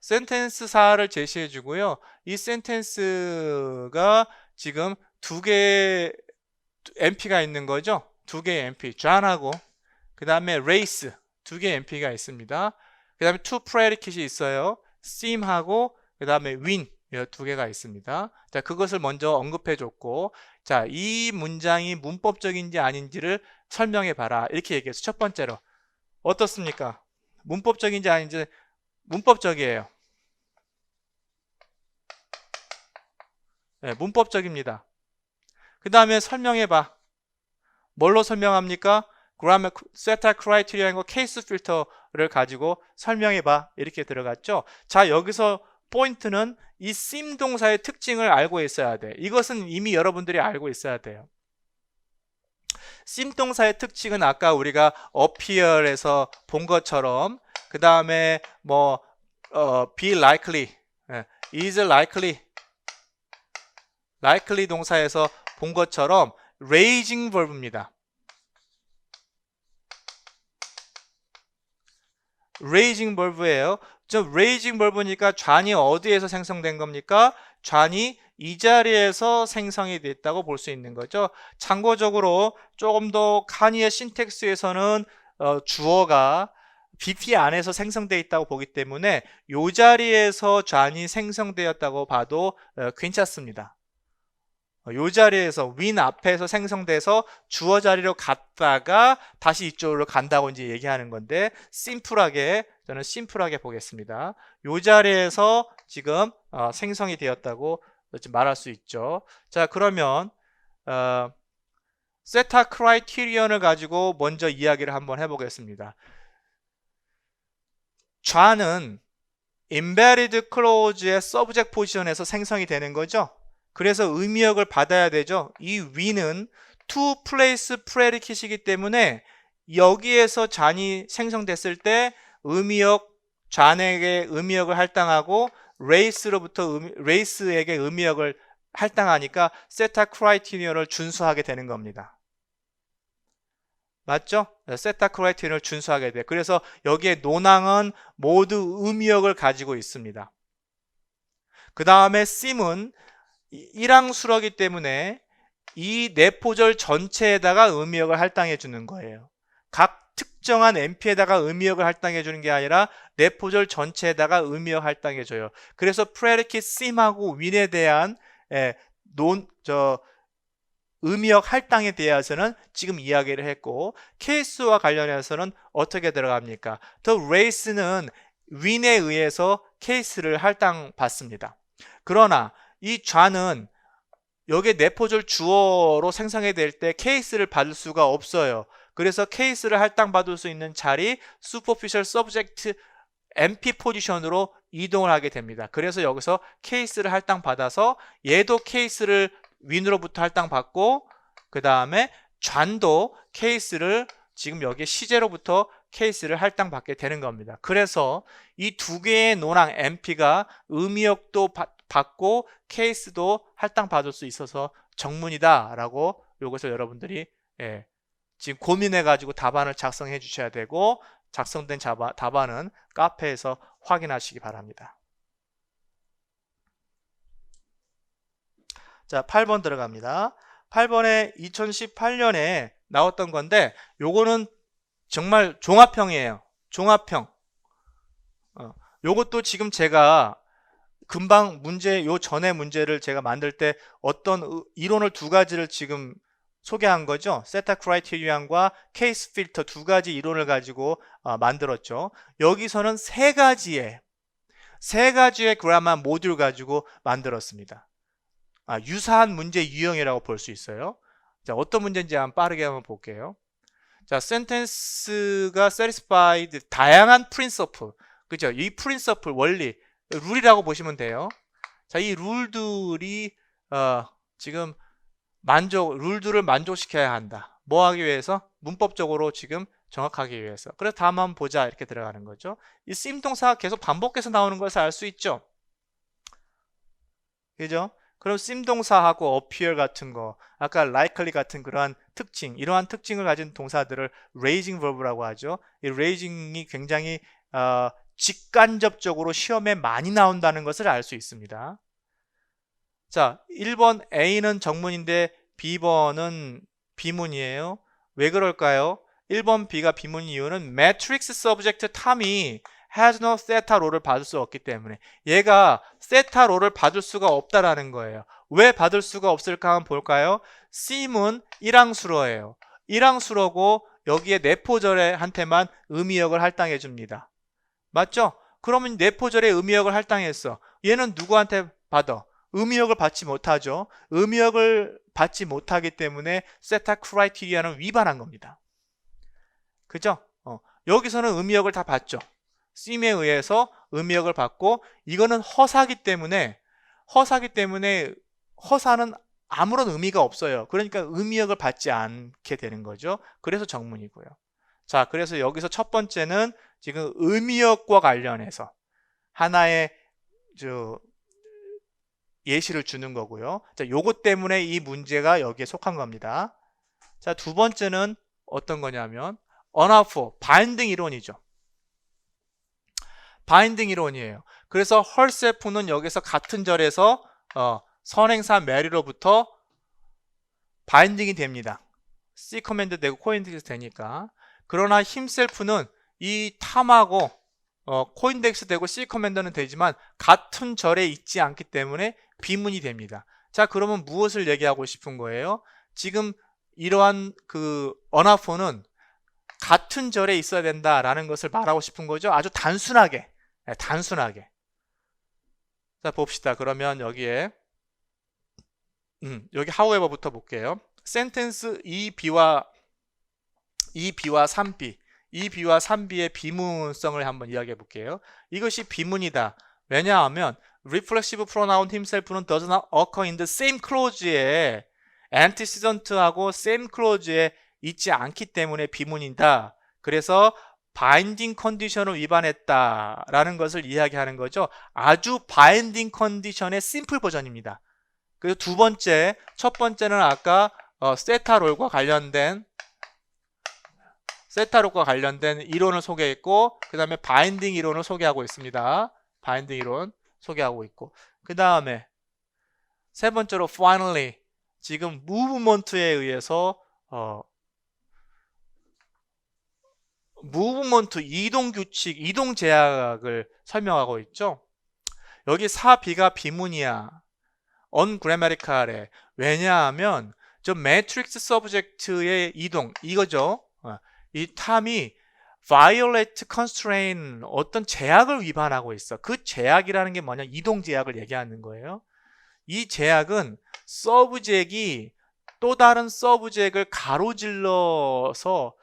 센텐스사를 제시해 주고요. 이 센텐스가 지금 두 개의 MP가 있는 거죠. 두 개의 MP, John하고 그 다음에 race 두 개의 MP가 있습니다. 그 다음에 to predicate이 있어요. seem하고 그 다음에 win 두 개가 있습니다. 자, 그것을 먼저 언급해 줬고, 자, 이 문장이 문법적인지 아닌지를 설명해 봐라 이렇게 얘기해서 첫 번째로 어떻습니까? 문법적인지 아닌지. 문법적이에요. 네, 문법적입니다. 그 다음에 설명해봐. 뭘로 설명합니까? grammar, 세타 크라이테리언과 케이스 필터를 가지고 설명해봐. 이렇게 들어갔죠. 자, 여기서 포인트는 이 seem 동사의 특징을 알고 있어야 돼. 이것은 이미 여러분들이 알고 있어야 돼요. seem 동사의 특징은 아까 우리가 appear에서 본 것처럼 그 다음에 be likely, is likely 동사에서 본 것처럼 raising verb입니다. raising verb예요. raising verb니까 좌이 어디에서 생성된 겁니까? 좌이 이 자리에서 생성이 됐다고 볼 수 있는 거죠. 참고적으로 조금 더 카니의 신텍스에서는 주어가 BP 안에서 생성되어 있다고 보기 때문에 이 자리에서 좌안이 생성되었다고 봐도 괜찮습니다. 이 자리에서 윈 앞에서 생성돼서 주어 자리로 갔다가 다시 이쪽으로 간다고 이제 얘기하는 건데, 저는 심플하게 보겠습니다. 이 자리에서 지금 생성이 되었다고 말할 수 있죠. 자, 그러면 세타 크라이테리언을 가지고 먼저 이야기를 한번 해보겠습니다. 좌는 embedded clause의 subject 포지션에서 생성이 되는 거죠. 그래서 의미역을 받아야 되죠. 이 위는 to place predicate이기 때문에 여기에서 잔이 생성됐을 때 잔에게 의미역을 할당하고 레이스에게 의미역을 할당하니까 세타 크라이테리언을 준수하게 되는 겁니다. 맞죠? 세타 크라이테리언을 준수하게 돼. 그래서 여기에 논항은 모두 의미역을 가지고 있습니다. 그 다음에 sim은 일항수로이기 때문에 이 내포절 전체에다가 의미역을 할당해 주는 거예요. 각 특정한 MP에다가 의미역을 할당해 주는 게 아니라 내포절 전체에다가 의미역 할당해 줘요. 그래서 predicate sim하고 win에 대한 의미역 할당에 대해서는 지금 이야기를 했고, 케이스와 관련해서는 어떻게 들어갑니까? The race는 win에 의해서 케이스를 할당받습니다. 그러나 이 좌는 여기에 내포절 주어로 생성이 될 때 케이스를 받을 수가 없어요. 그래서 케이스를 할당받을 수 있는 자리 superficial subject MP 포지션으로 이동을 하게 됩니다. 그래서 여기서 케이스를 할당받아서 얘도 케이스를 윈으로부터 할당받고, 그 다음에 좌도 케이스를 지금 여기 시제로부터 케이스를 할당받게 되는 겁니다. 그래서 이 두 개의 논항 MP가 의미역도 받고 케이스도 할당받을 수 있어서 정문이다 라고 여기서 여러분들이 지금 고민해 가지고 답안을 작성해 주셔야 되고, 작성된 답안은 카페에서 확인하시기 바랍니다. 자, 8번 들어갑니다. 8번에 2018년에 나왔던 건데, 요거는 정말 종합형이에요. 종합형. 요것도 지금 제가 금방 요 전에 문제를 제가 만들 때 어떤 이론을 두 가지를 지금 소개한 거죠. 세타 크라이테리언과 케이스 필터 두 가지 이론을 가지고 만들었죠. 여기서는 세 가지의 그라마 모듈 가지고 만들었습니다. 유사한 문제 유형이라고 볼 수 있어요. 자, 어떤 문제인지 빠르게 한번 볼게요. 자, sentence가 satisfied 다양한 principle, 그죠? 이 principle 원리, 룰이라고 보시면 돼요. 자, 이 룰들이 지금 룰들을 만족시켜야 한다. 뭐 하기 위해서? 문법적으로 지금 정확하기 위해서. 그래서 다음 한번 보자 이렇게 들어가는 거죠. 이 sim 동사가 계속 반복해서 나오는 것을 알 수 있죠. 그죠? 그럼 sim 동사하고 appear 같은 거, 아까 likely 같은 그러한 특징, 이러한 특징을 가진 동사들을 raising verb라고 하죠. 이 raising이 굉장히 직간접적으로 시험에 많이 나온다는 것을 알 수 있습니다. 자, 1번 A는 정문인데 B번은 비문이에요. 왜 그럴까요? 1번 B가 비문인 이유는 matrix subject 탐이 has no theta row를 받을 수 없기 때문에, 얘가 theta row를 받을 수가 없다라는 거예요. 왜 받을 수가 없을까 한번 볼까요? sim은 일항수로예요. 일항수로고 여기에 내포절한테만 의미역을 할당해 줍니다. 맞죠? 그러면 내포절에 의미역을 할당했어. 얘는 누구한테 받아? 의미역을 받지 못하죠. 의미역을 받지 못하기 때문에 세타 크라이테리언은 위반한 겁니다. 그죠? 여기서는 의미역을 다 받죠. sim에 의해서 의미역을 받고, 이거는 허사기 때문에 허사는 아무런 의미가 없어요. 그러니까 의미역을 받지 않게 되는 거죠. 그래서 정문이고요. 자, 그래서 여기서 첫 번째는 지금 의미역과 관련해서 하나의 예시를 주는 거고요. 자, 요것 때문에 이 문제가 여기에 속한 겁니다. 자, 두 번째는 어떤 거냐면 unlawful, 바인딩 이론이죠. 바인딩 이론이에요. 그래서 herself는 여기서 같은 절에서 선행사 메리로부터 바인딩이 됩니다. C 커맨드 되고 코인딩이 되니까. 그러나 힘셀프는 이 탐하고 코인덱스 되고 C 커맨더는 되지만 같은 절에 있지 않기 때문에 비문이 됩니다. 자, 그러면 무엇을 얘기하고 싶은 거예요? 지금 이러한 그 언어포는 같은 절에 있어야 된다라는 것을 말하고 싶은 거죠. 아주 단순하게. 단순하게. 자, 봅시다. 그러면 여기에 여기 however부터 볼게요. 센텐스 2B와 3B, 2B와 3B의 비문성을 한번 이야기해 볼게요. 이것이 비문이다. 왜냐하면 reflexive pronoun himself는 does not occur in the same clause에 antecedent하고 same clause에 있지 않기 때문에 비문이다. 그래서 바인딩 컨디션을 위반했다라는 것을 이야기하는 거죠. 아주 바인딩 컨디션의 심플 버전입니다. 그리고 두 번째, 첫 번째는 아까 세타롤과 관련된 이론을 소개했고, 그 다음에 바인딩 이론을 소개하고 있습니다. 바인딩 이론 소개하고 있고, 그 다음에 세 번째로 finally 지금 무브먼트에 의해서 무브먼트 이동 규칙, 이동 제약을 설명하고 있죠. 여기 4B가 비문이야. ungrammatical해. 왜냐하면 저 매트릭스 서브젝트의 이동 이거죠. 이 탐이 violate constraint 어떤 제약을 위반하고 있어. 그 제약이라는 게 뭐냐? 이동 제약을 얘기하는 거예요. 이 제약은 서브젝이 또 다른 서브젝을 가로질러서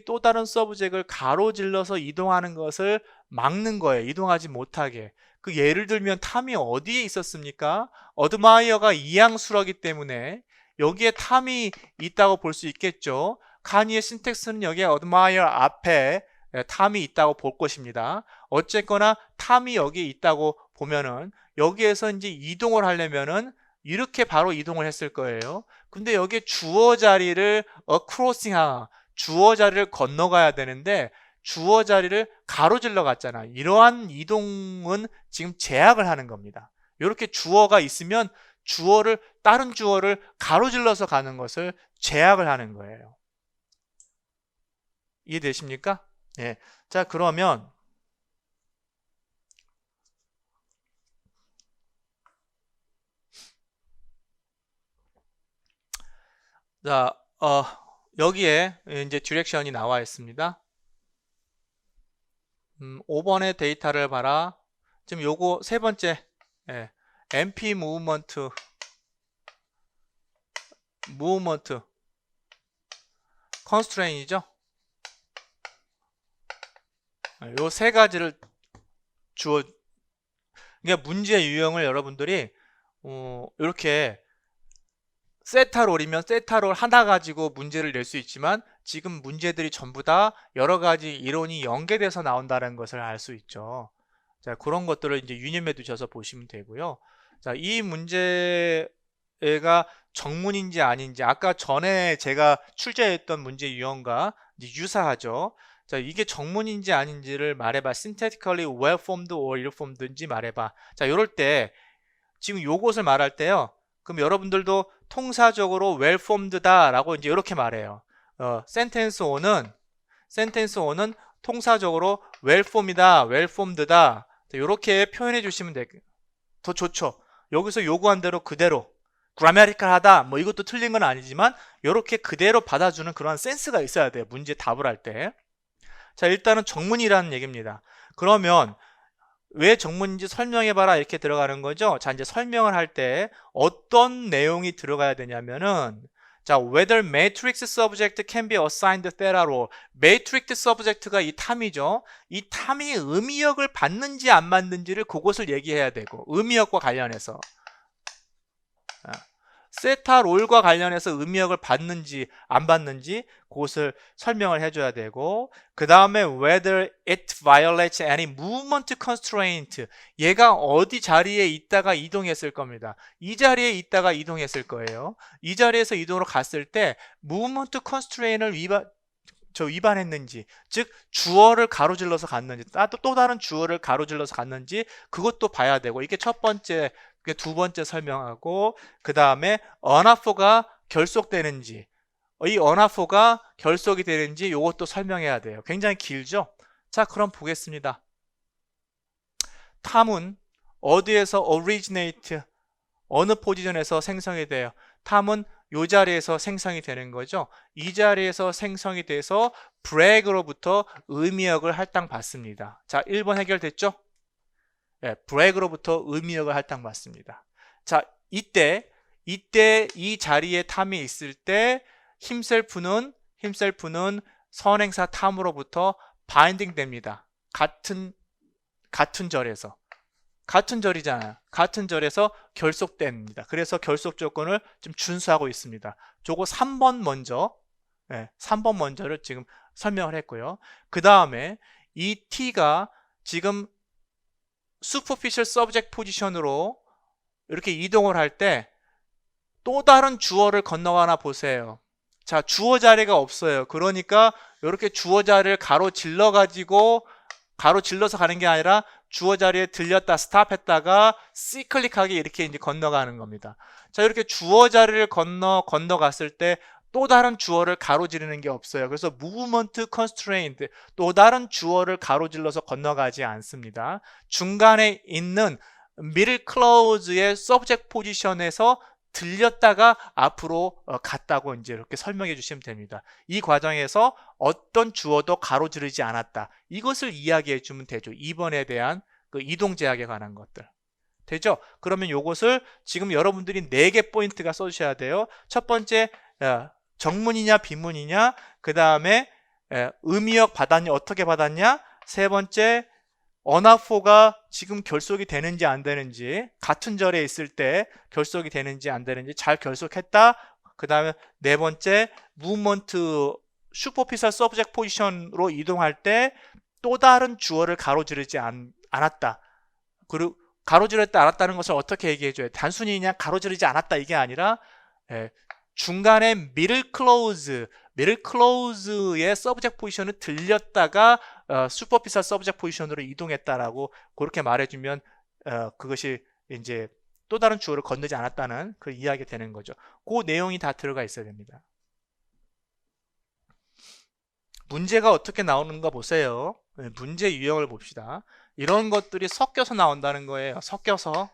또 다른 서브젝을 가로질러서 이동하는 것을 막는 거예요. 이동하지 못하게. 그 예를 들면 탐이 어디에 있었습니까? 어드마이어가 이항수라기 때문에 여기에 탐이 있다고 볼 수 있겠죠. 카니의 신텍스는 여기에 어드마이어 앞에 탐이 있다고 볼 것입니다. 어쨌거나 탐이 여기에 있다고 보면은 여기에서 이제 이동을 하려면은 이렇게 바로 이동을 했을 거예요. 근데 여기에 주어 자리를 주어 자리를 건너가야 되는데 주어 자리를 가로질러 갔잖아. 이러한 이동은 지금 제약을 하는 겁니다. 이렇게 주어가 있으면 다른 주어를 가로질러서 가는 것을 제약을 하는 거예요. 이해되십니까? 예. 자, 그러면 자, 여기에 이제 디렉션이 나와 있습니다. 5번의 데이터를 봐라. 지금 요거 세 번째 MP 무브먼트 컨스트레인이죠. 요 세 가지를 그러니까 문제의 유형을 여러분들이 이렇게 세타롤이면 세타롤 하나 가지고 문제를 낼 수 있지만 지금 문제들이 전부 다 여러 가지 이론이 연계돼서 나온다는 것을 알 수 있죠. 자, 그런 것들을 이제 유념해 두셔서 보시면 되고요. 자, 이 문제가 정문인지 아닌지 아까 전에 제가 출제했던 문제 유형과 이제 유사하죠. 자, 이게 정문인지 아닌지를 말해봐. synthetically well-formed or ill-formed인지 말해봐. 자, 이럴 때 지금 요것을 말할 때요. 그럼 여러분들도 통사적으로 well-formed다 라고 이제 이렇게 말해요. 센텐스 5는 통사적으로 well-formed이다, well-formed다. 이렇게 표현해 주시면 더 좋죠. 여기서 요구한 대로 그대로 grammatical 뭐 이것도 틀린 건 아니지만 이렇게 그대로 받아주는 그런 센스가 있어야 돼요. 문제 답을 할 때. 자, 일단은 정문이라는 얘기입니다. 그러면 왜 정문인지 설명해봐라 이렇게 들어가는 거죠. 자, 이제 설명을 할 때 어떤 내용이 들어가야 되냐면은 자, whether matrix subject can be assigned theta로 matrix subject가 이 탐이죠. 이 탐이 의미역을 받는지 안 받는지를 그것을 얘기해야 되고 의미역과 관련해서 세타롤과 관련해서 의미역을 받는지 안 받는지 그것을 설명을 해줘야 되고 그 다음에 whether it violates any movement constraint 얘가 어디 자리에 있다가 이동했을 겁니다. 이 자리에 있다가 이동했을 거예요. 이 자리에서 이동으로 갔을 때 movement constraint을 위반했는지 즉 주어를 가로질러서 갔는지 또 다른 주어를 가로질러서 갔는지 그것도 봐야 되고 이게 첫 번째 두 번째 설명하고 그 다음에 언어포가 결속되는지 이 언어포가 결속이 되는지 이것도 설명해야 돼요. 굉장히 길죠? 자, 그럼 보겠습니다. 탐은 어디에서 originate, 어느 포지션에서 생성이 돼요? 탐은 이 자리에서 생성이 되는 거죠. 이 자리에서 생성이 돼서 브렉으로부터 의미역을 할당받습니다. 자, 1번 해결됐죠? 네, 브렉으로부터 의미역을 할당받습니다. 자, 이때 이 자리에 탐이 있을 때 힘셀프는 선행사 탐으로부터 바인딩 됩니다. 같은 절에서. 같은 절이잖아요. 같은 절에서 결속됩니다. 그래서 결속 조건을 좀 준수하고 있습니다. 저거 3번 먼저, 3번 먼저를 지금 설명을 했고요. 그 다음에 이 T가 지금 superficial subject 포지션으로 이렇게 이동을 할 때 또 다른 주어를 건너가나 보세요. 자, 주어 자리가 없어요. 그러니까 이렇게 주어 자리를 가로질러서 가는 게 아니라 주어 자리에 들렸다 스탑했다가 시클릭하게 이렇게 이제 건너가는 겁니다. 자, 이렇게 주어 자리를 건너갔을 때 또 다른 주어를 가로지르는 게 없어요. 그래서 movement constraint, 또 다른 주어를 가로질러서 건너가지 않습니다. 중간에 있는 middle clause의 subject 포지션에서 들렸다가 앞으로 갔다고 이제 이렇게 설명해 주시면 됩니다. 이 과정에서 어떤 주어도 가로지르지 않았다. 이것을 이야기해 주면 되죠. 2번에 대한 그 이동 제약에 관한 것들. 되죠? 그러면 이것을 지금 여러분들이 4개 포인트가 써주셔야 돼요. 첫 번째, 정문이냐 비문이냐, 그 다음에 의미역 받았냐, 어떻게 받았냐, 세 번째, 언어포가 지금 결속이 되는지 안 되는지, 같은 절에 있을 때 결속이 되는지 안 되는지 잘 결속했다. 그 다음에 네 번째, 무브먼트 슈퍼피셜 서브젝트 포지션으로 이동할 때 또 다른 주어를 가로지르지 않았다. 그리고 가로지르지 않았다는 것을 어떻게 얘기해줘요? 단순히 그냥 가로지르지 않았다 이게 아니라 중간에 middle clause의 subject 포지션을 들렸다가 superficial subject 포지션으로 이동했다라고 그렇게 말해주면 그것이 이제 또 다른 주어를 건너지 않았다는 그 이야기가 되는 거죠. 그 내용이 다 들어가 있어야 됩니다. 문제가 어떻게 나오는가 보세요. 문제 유형을 봅시다. 이런 것들이 섞여서 나온다는 거예요. 섞여서.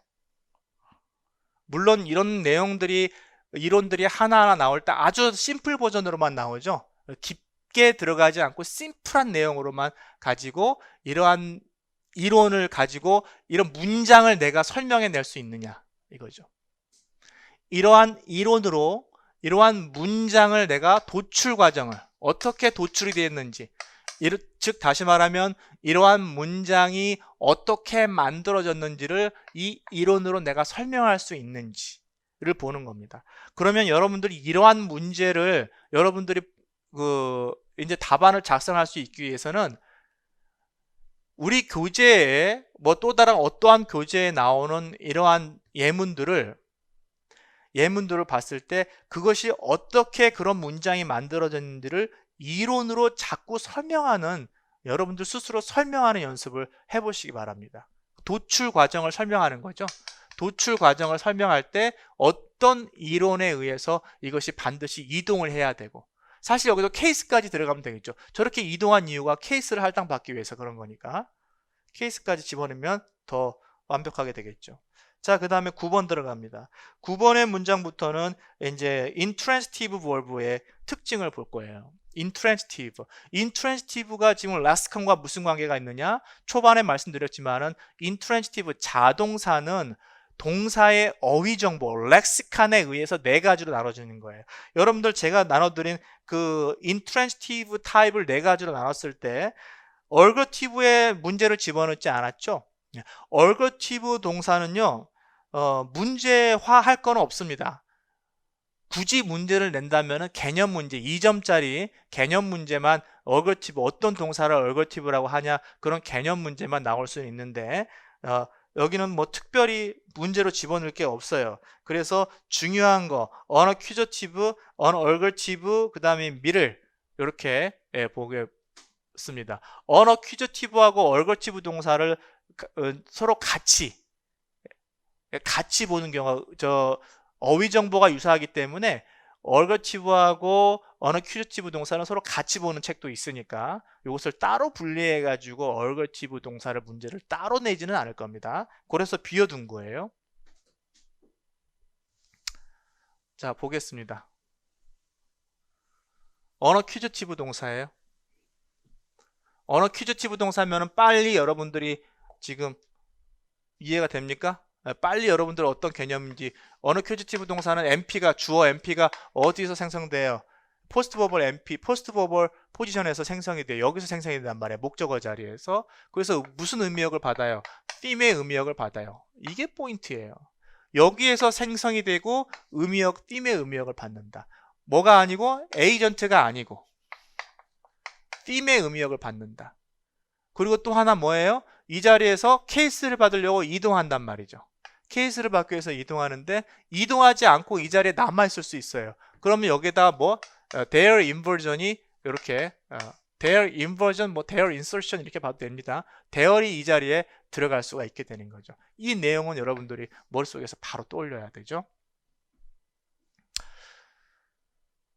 물론 이런 내용들이 이론들이 하나하나 나올 때 아주 심플 버전으로만 나오죠. 깊게 들어가지 않고 심플한 내용으로만 가지고 이러한 이론을 가지고 이런 문장을 내가 설명해 낼 수 있느냐 이거죠. 이러한 이론으로 이러한 문장을 내가 도출 과정을 어떻게 도출이 되었는지, 즉 다시 말하면 이러한 문장이 어떻게 만들어졌는지를 이 이론으로 내가 설명할 수 있는지를 보는 겁니다. 그러면 여러분들이 이러한 문제를 여러분들이 이제 답안을 작성할 수 있기 위해서는 우리 교재에 또 다른 어떠한 교재에 나오는 이러한 예문들을 봤을 때 그것이 어떻게 그런 문장이 만들어졌는지를 이론으로 자꾸 설명하는, 여러분들 스스로 설명하는 연습을 해보시기 바랍니다. 도출 과정을 설명하는 거죠. 도출 과정을 설명할 때 어떤 이론에 의해서 이것이 반드시 이동을 해야 되고, 사실 여기도 케이스까지 들어가면 되겠죠. 저렇게 이동한 이유가 케이스를 할당받기 위해서 그런 거니까 케이스까지 집어넣으면 더 완벽하게 되겠죠. 자, 그 다음에 9번 들어갑니다. 9번의 문장부터는 이제 intransitive verb의 특징을 볼 거예요. intransitive가 지금 lastcon과 무슨 관계가 있느냐? 초반에 말씀드렸지만은 intransitive 자동사는 동사의 어휘 정보, 렉시칸에 의해서 4가지로 나눠지는 거예요. 여러분들 제가 나눠드린 그 intransitive 타입을 4가지로 나눴을 때 얼거티브의 문제를 집어넣지 않았죠? 얼거티브 동사는요, 문제화할 건 없습니다. 굳이 문제를 낸다면 개념 문제, 2점짜리 개념 문제만 얼거티브, 어떤 동사를 얼거티브라고 하냐, 그런 개념 문제만 나올 수 있는데 여기는 특별히 문제로 집어넣을 게 없어요. 그래서 중요한 거 어너퀴저티브, 어너얼거티브, 그 다음에 미를 이렇게 보겠습니다. 어너퀴저티브하고 얼거티브 동사를 서로 같이 보는 경우가 어휘 정보가 유사하기 때문에 얼거티브하고 어너큐저티브 동사는 서로 같이 보는 책도 있으니까 이것을 따로 분리해 가지고 얼거티브 동사를 문제를 따로 내지는 않을 겁니다. 그래서 비워둔 거예요. 자, 보겠습니다. 어너큐저티브 동사예요. 어너큐저티브 동사면은 빨리 여러분들이 지금 이해가 됩니까? 빨리 여러분들 어떤 개념인지. 어너큐저티브 동사는 MP가 주어 MP가 어디서 생성돼요? 포스트 버벌 MP, 포스트 버벌 포지션에서 생성이 돼요. 여기서 생성이 된단 말이에요. 목적어 자리에서. 그래서 무슨 의미역을 받아요? theme의 의미역을 받아요. 이게 포인트예요. 여기에서 생성이 되고 의미역, theme의 의미역을 받는다. 뭐가 아니고 에이전트가 아니고 theme의 의미역을 받는다. 그리고 또 하나 뭐예요? 이 자리에서 케이스를 받으려고 이동한단 말이죠. 케이스를 받기 위해서 이동하는데 이동하지 않고 이 자리에 남아있을 수 있어요. 그러면 여기에다 뭐 their inversion이 이렇게 their inversion, 뭐 their insertion 이렇게 봐도 됩니다. there이 이 자리에 들어갈 수가 있게 되는 거죠. 이 내용은 여러분들이 머릿속에서 바로 떠올려야 되죠.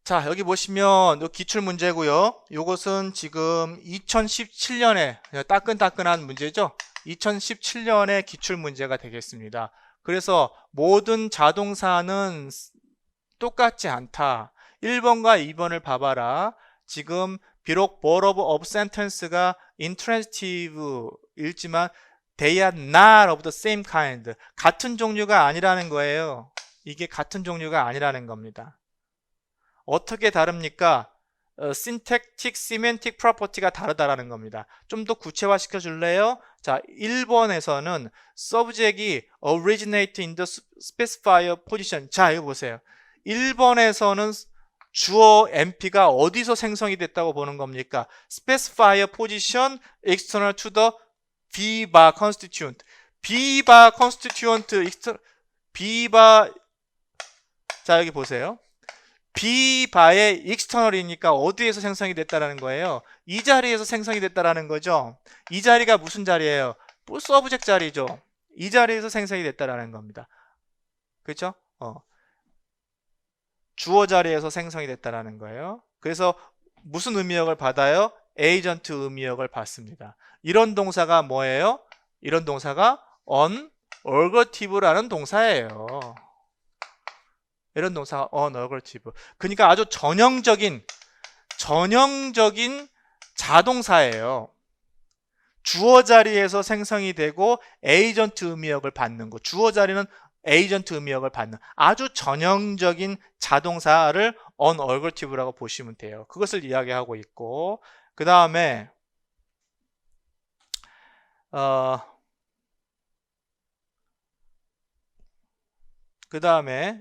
자, 여기 보시면 기출 문제고요. 이것은 지금 2017년에 따끈따끈한 문제죠. 2017년에 기출 문제가 되겠습니다. 그래서 모든 자동사는 똑같지 않다. 1번과 2번을 봐봐라. 지금 비록 verb of sentence가 intransitive 읽지만 they are not of the same kind. 같은 종류가 아니라는 거예요. 이게 같은 종류가 아니라는 겁니다. 어떻게 다릅니까? syntactic, semantic property가 다르다라는 겁니다. 좀 더 구체화시켜 줄래요? 자, 1번에서는 subject이 originate in the specifier position. 자, 이거 보세요. 1번에서는 주어 MP가 어디서 생성이 됐다고 보는 겁니까? specifier position external to the B-bar constituent. B-bar constituent, B-bar, 자, 여기 보세요. B바의 external이니까 어디에서 생성이 됐다라는 거예요? 이 자리에서 생성이 됐다라는 거죠. 이 자리가 무슨 자리예요? 서브젝트 자리죠. 이 자리에서 생성이 됐다라는 겁니다. 그렇죠? 주어 자리에서 생성이 됐다라는 거예요. 그래서 무슨 의미역을 받아요? 에이전트 의미역을 받습니다. 이런 동사가 뭐예요? 이런 동사가 unergative라는 동사예요. 이런 동사가 unergative. 그러니까 아주 전형적인 자동사예요. 주어 자리에서 생성이 되고 에이전트 의미역을 받는 거. 주어 자리는 에이전트 의미역을 받는 아주 전형적인 자동사를 unergative라고 보시면 돼요. 그것을 이야기하고 있고, 그 다음에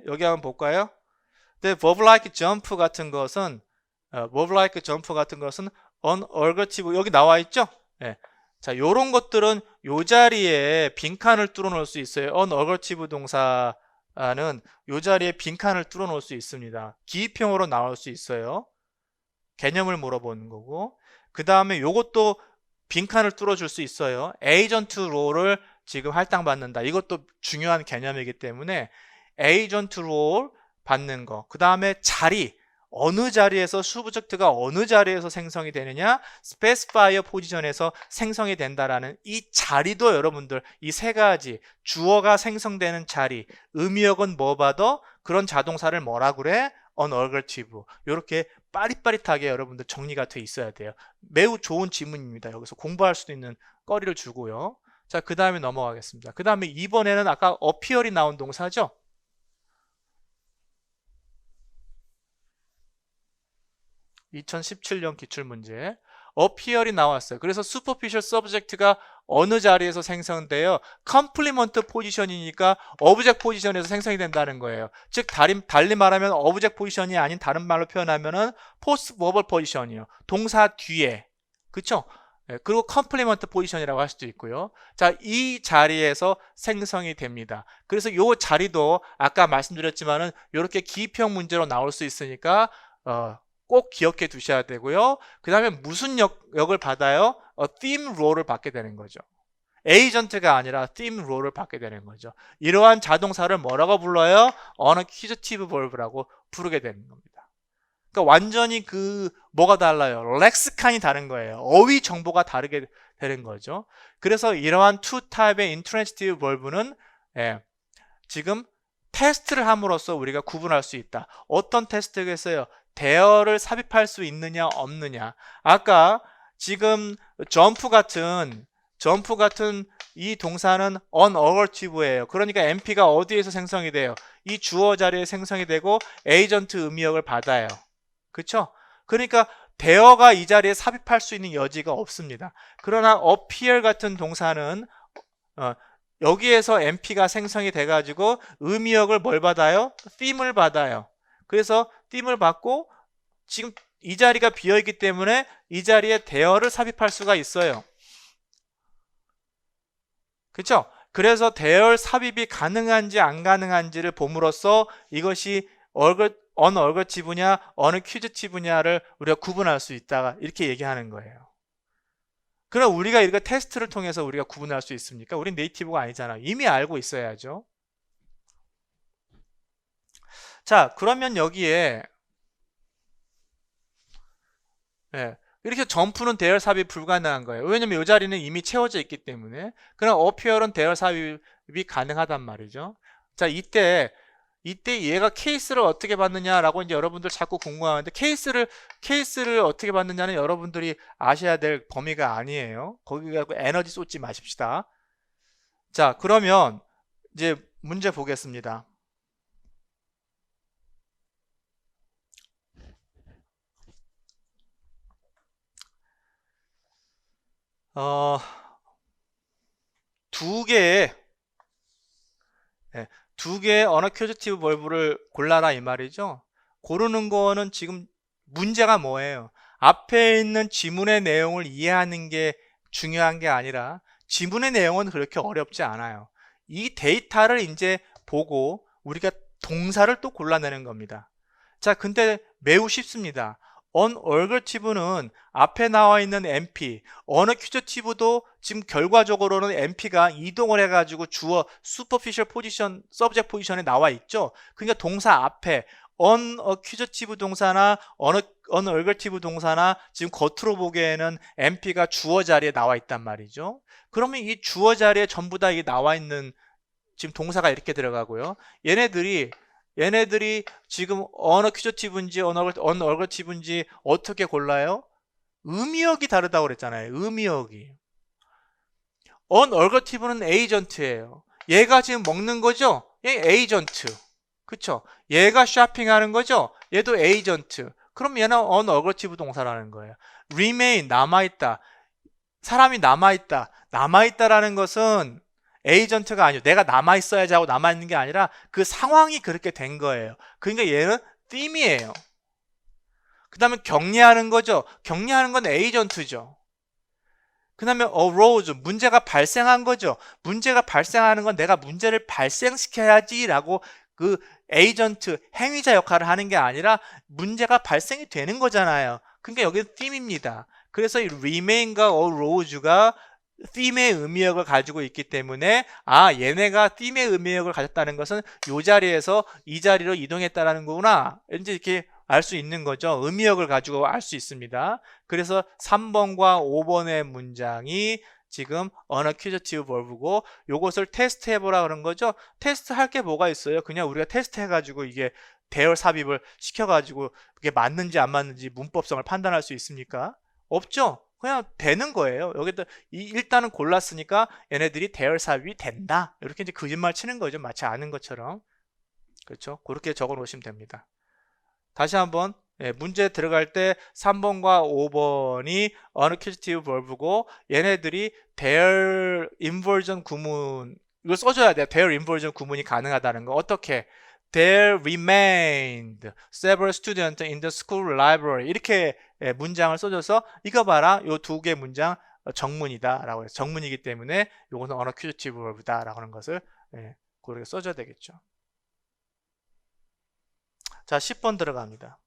여기 한번 볼까요? The verb like jump 같은 것은 unergative 여기 나와 있죠? 네. 자, 요런 것들은 요 자리에 빈칸을 뚫어 놓을 수 있어요. unergative 동사는 요 자리에 빈칸을 뚫어 놓을 수 있습니다. 기입형으로 나올 수 있어요. 개념을 물어보는 거고, 그 다음에 요것도 빈칸을 뚫어 줄 수 있어요. 에이전트 롤을 지금 할당받는다. 이것도 중요한 개념이기 때문에 에이전트 롤 받는 거. 그 다음에 자리, 어느 자리에서 수브젝트가 어느 자리에서 생성이 되느냐, 스페시파이어 포지션에서 생성이 된다라는 이 자리도 여러분들 이 세 가지 주어가 생성되는 자리, 의미역은 뭐 봐도 그런 자동사를 뭐라 그래? unergative. 이렇게 빠릿빠릿하게 여러분들 정리가 돼 있어야 돼요. 매우 좋은 지문입니다. 여기서 공부할 수도 있는 거리를 주고요. 자, 그 다음에 넘어가겠습니다. 그 다음에 이번에는 아까 appear이 나온 동사죠. 2017년 기출문제 appear이 나왔어요. 그래서 superficial subject가 어느 자리에서 생성돼요? complement 포지션이니까 object 포지션에서 생성이 된다는 거예요. 즉 달리 말하면 object 포지션이 아닌 다른 말로 표현하면은 post verbal 포지션이요. 동사 뒤에. 그쵸? 그리고 complement 포지션이라고 할 수도 있고요. 자, 이 자리에서 생성이 됩니다. 그래서 이 자리도 아까 말씀드렸지만은 이렇게 기입형 문제로 나올 수 있으니까 꼭 기억해 두셔야 되고요. 그 다음에 무슨 역을 받아요? theme role을 받게 되는 거죠. 에이전트가 아니라 theme 롤을 받게 되는 거죠. 이러한 자동사를 뭐라고 불러요? 어너큐지티브 벌브라고 부르게 되는 겁니다. 그러니까 완전히 뭐가 달라요? 렉스칸이 다른 거예요. 어휘 정보가 다르게 되는 거죠. 그래서 이러한 two type의 intransitive verb는 지금 테스트를 함으로써 우리가 구분할 수 있다. 어떤 테스트겠어요? 대어를 삽입할 수 있느냐 없느냐. 아까 지금 점프 같은 이 동사는 unaugurative예요. 그러니까 NP가 어디에서 생성이 돼요? 이 주어 자리에 생성이 되고 에이전트 의미역을 받아요. 그렇죠? 그러니까 대어가 이 자리에 삽입할 수 있는 여지가 없습니다. 그러나 appear 같은 동사는 여기에서 NP가 생성이 돼가지고 의미역을 뭘 받아요? theme을 받아요. 그래서 theme을 받고 지금 이 자리가 비어있기 때문에 이 자리에 대어를 삽입할 수가 있어요. 그렇죠? 그래서 대열 삽입이 가능한지 안 가능한지를 봄으로써 이것이 어느 얼거티브냐 어느 퀴즈티브냐를 우리가 구분할 수 있다 이렇게 얘기하는 거예요. 그럼 우리가 이거 테스트를 통해서 우리가 구분할 수 있습니까? 우린 네이티브가 아니잖아요. 이미 알고 있어야죠. 자, 그러면 여기에 이렇게 점프는 대열 삽입 불가능한 거예요. 왜냐면 이 자리는 이미 채워져 있기 때문에. 그럼 어피어는 대열 삽입이 가능하단 말이죠. 자, 이때 얘가 케이스를 어떻게 받느냐라고 이제 여러분들 자꾸 궁금하는데 케이스를 어떻게 받느냐는 여러분들이 아셔야 될 범위가 아니에요. 거기 갖고 에너지 쏟지 마십시다. 자, 그러면 이제 문제 보겠습니다. 두 개의 어너큐지티브 벌브를 골라라 이 말이죠. 고르는 거는 지금 문제가 뭐예요? 앞에 있는 지문의 내용을 이해하는 게 중요한 게 아니라 지문의 내용은 그렇게 어렵지 않아요. 이 데이터를 이제 보고 우리가 동사를 또 골라내는 겁니다. 자, 근데 매우 쉽습니다. unaugurative는 앞에 나와 있는 NP, unaccusative도 지금 결과적으로는 NP가 이동을 해가지고 주어 superficial position, subject position에 나와 있죠. 그러니까 동사 앞에 unaccusative 동사나 unaugurative 동사나 지금 겉으로 보기에는 NP가 주어 자리에 나와 있단 말이죠. 그러면 이 주어 자리에 전부 다 이게 나와 있는 지금 동사가 이렇게 들어가고요. 얘네들이 지금 unaccusative인지 unaugurative인지 어떻게 골라요? 의미역이 다르다고 그랬잖아요. 의미역이. unaugurative는 에이전트예요. 얘가 지금 먹는 거죠? 얘 에이전트. 그쵸? 얘가 쇼핑하는 거죠? 얘도 에이전트. 그럼 얘는 unaugurative 동사라는 거예요. remain, 남아있다. 사람이 남아있다. 남아있다라는 것은 에이전트가 아니고 내가 남아있어야지 하고 남아있는 게 아니라 그 상황이 그렇게 된 거예요. 그러니까 얘는 theme이에요. 그 다음에 격리하는 거죠. 격리하는 건 에이전트죠. 그 다음에 arose, 문제가 발생한 거죠. 문제가 발생하는 건 내가 문제를 발생시켜야지 라고 그 에이전트, 행위자 역할을 하는 게 아니라 문제가 발생이 되는 거잖아요. 그러니까 여기는 theme입니다. 그래서 이 remain과 arose가 theme의 의미역을 가지고 있기 때문에 얘네가 theme의 의미역을 가졌다는 것은 이 자리에서 이 자리로 이동했다는 거구나 이제 이렇게 알 수 있는 거죠. 의미역을 가지고 알 수 있습니다. 그래서 3번과 5번의 문장이 지금 unaccusative verb고 요것을 테스트 해보라 그런 거죠. 테스트 할 게 뭐가 있어요? 그냥 우리가 테스트 해가지고 이게 대열 삽입을 시켜가지고 그게 맞는지 안 맞는지 문법성을 판단할 수 있습니까? 없죠. 그냥 되는 거예요. 여기다 일단은 골랐으니까 얘네들이 대열 삽입이 된다. 이렇게 이제 거짓말 치는 거죠. 마치 아는 것처럼. 그렇죠? 그렇게 적어 놓으시면 됩니다. 다시 한번 문제 들어갈 때 3번과 5번이 unaccusative verb고 얘네들이 their inversion 구문 이걸 써줘야 돼요. their inversion 구문이 가능하다는 거. 어떻게? There remained several students in the school library 이렇게 문장을 써줘서 이거 봐라. 요 두 개 문장 정문이다 라고 해서 정문이기 때문에 요거는 unaccusative verb다 라고 하는 것을 그렇게 써줘야 되겠죠. 자, 10번 들어갑니다.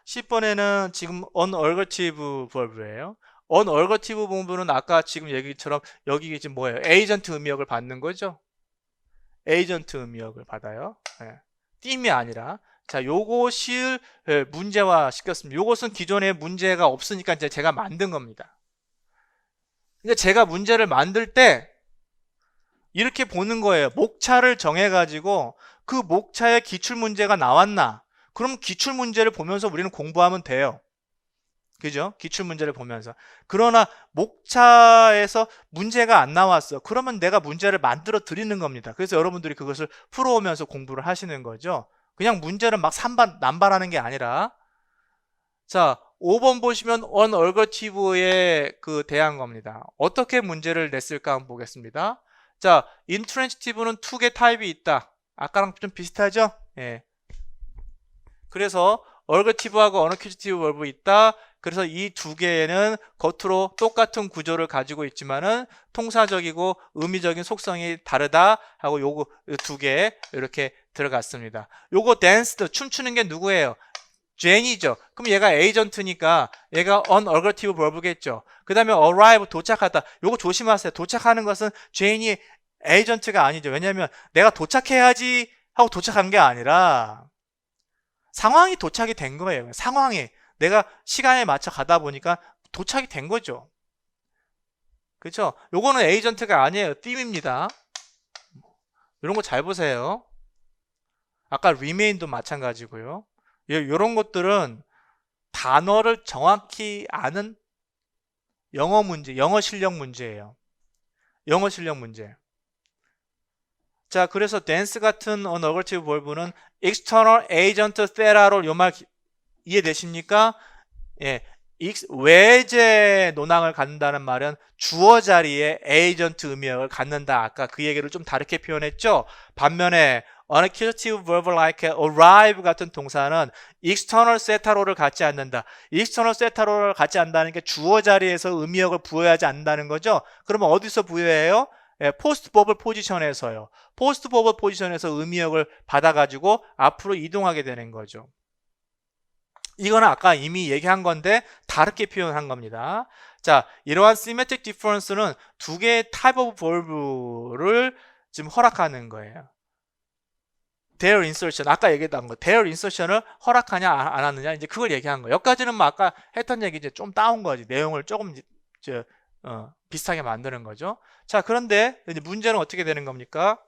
10번에는 지금 unaugurative verb예요. 언얼거티브 부분은 아까 지금 얘기처럼 여기 지금 뭐예요? 에이전트 의미역을 받는 거죠. 에이전트 의미역을 받아요. 예. 띠임이 아니라. 자, 요것을 문제화 시켰습니다. 요것은 기존에 문제가 없으니까 이제 제가 만든 겁니다. 근데 제가 문제를 만들 때 이렇게 보는 거예요. 목차를 정해가지고 그 목차에 기출문제가 나왔나? 그럼 기출문제를 보면서 우리는 공부하면 돼요. 그죠? 기출문제를 보면서. 그러나 목차에서 문제가 안 나왔어. 그러면 내가 문제를 만들어 드리는 겁니다. 그래서 여러분들이 그것을 풀어오면서 공부를 하시는 거죠. 그냥 문제를 막 남발하는 게 아니라. 자, 5번 보시면 언얼거티브에 대한 겁니다. 어떻게 문제를 냈을까 한번 보겠습니다. 자, 인트랜지티브는 2개 타입이 있다. 아까랑 좀 비슷하죠? 예. 그래서 얼거티브하고 언어큐지티브 벌브 있다. 그래서 이 두 개는 겉으로 똑같은 구조를 가지고 있지만은 통사적이고 의미적인 속성이 다르다 하고 요거 두 개 이렇게 들어갔습니다. 요거 댄스드 춤추는 게 누구예요? 제니죠. 그럼 얘가 에이전트니까 얘가 unalternative verb겠죠. 그 다음에 arrive 도착하다. 요거 조심하세요. 도착하는 것은 제니 에이전트가 아니죠. 왜냐면 내가 도착해야지 하고 도착한 게 아니라 상황이 도착이 된 거예요. 상황이 내가 시간에 맞춰 가다 보니까 도착이 된 거죠. 그렇죠? 요거는 에이전트가 아니에요. 띠입니다. 이런 거 잘 보세요. 아까 remain도 마찬가지고요. 이런 것들은 단어를 정확히 아는 영어 문제, 영어 실력 문제예요. 영어 실력 문제. 자, 그래서 dance 같은 unalternative verb는 external agent thera로 요 말 이해되십니까? 예, 외제 논항을 갖는다는 말은 주어 자리에 에이전트 의미역을 갖는다. 아까 그 얘기를 좀 다르게 표현했죠. 반면에 unaccusative verb like arrive 같은 동사는 external 세타로를 갖지 않는다. external 세타로를 갖지 않는다는 게 주어 자리에서 의미역을 부여하지 않는다는 거죠. 그러면 어디서 부여해요? 예, 포스트 버블 포지션에서요. 포스트 버블 포지션에서 의미역을 받아가지고 앞으로 이동하게 되는 거죠. 이거는 아까 이미 얘기한 건데 다르게 표현한 겁니다. 자, 이러한 symmetric difference는 두 개의 type of verb를 지금 허락하는 거예요. their insertion, 아까 얘기했던 거, their insertion을 허락하냐 안 하느냐, 이제 그걸 얘기한 거예요. 여기까지는 뭐 아까 했던 얘기 이제 좀 따온 거지. 내용을 조금 비슷하게 만드는 거죠. 자, 그런데 이제 문제는 어떻게 되는 겁니까?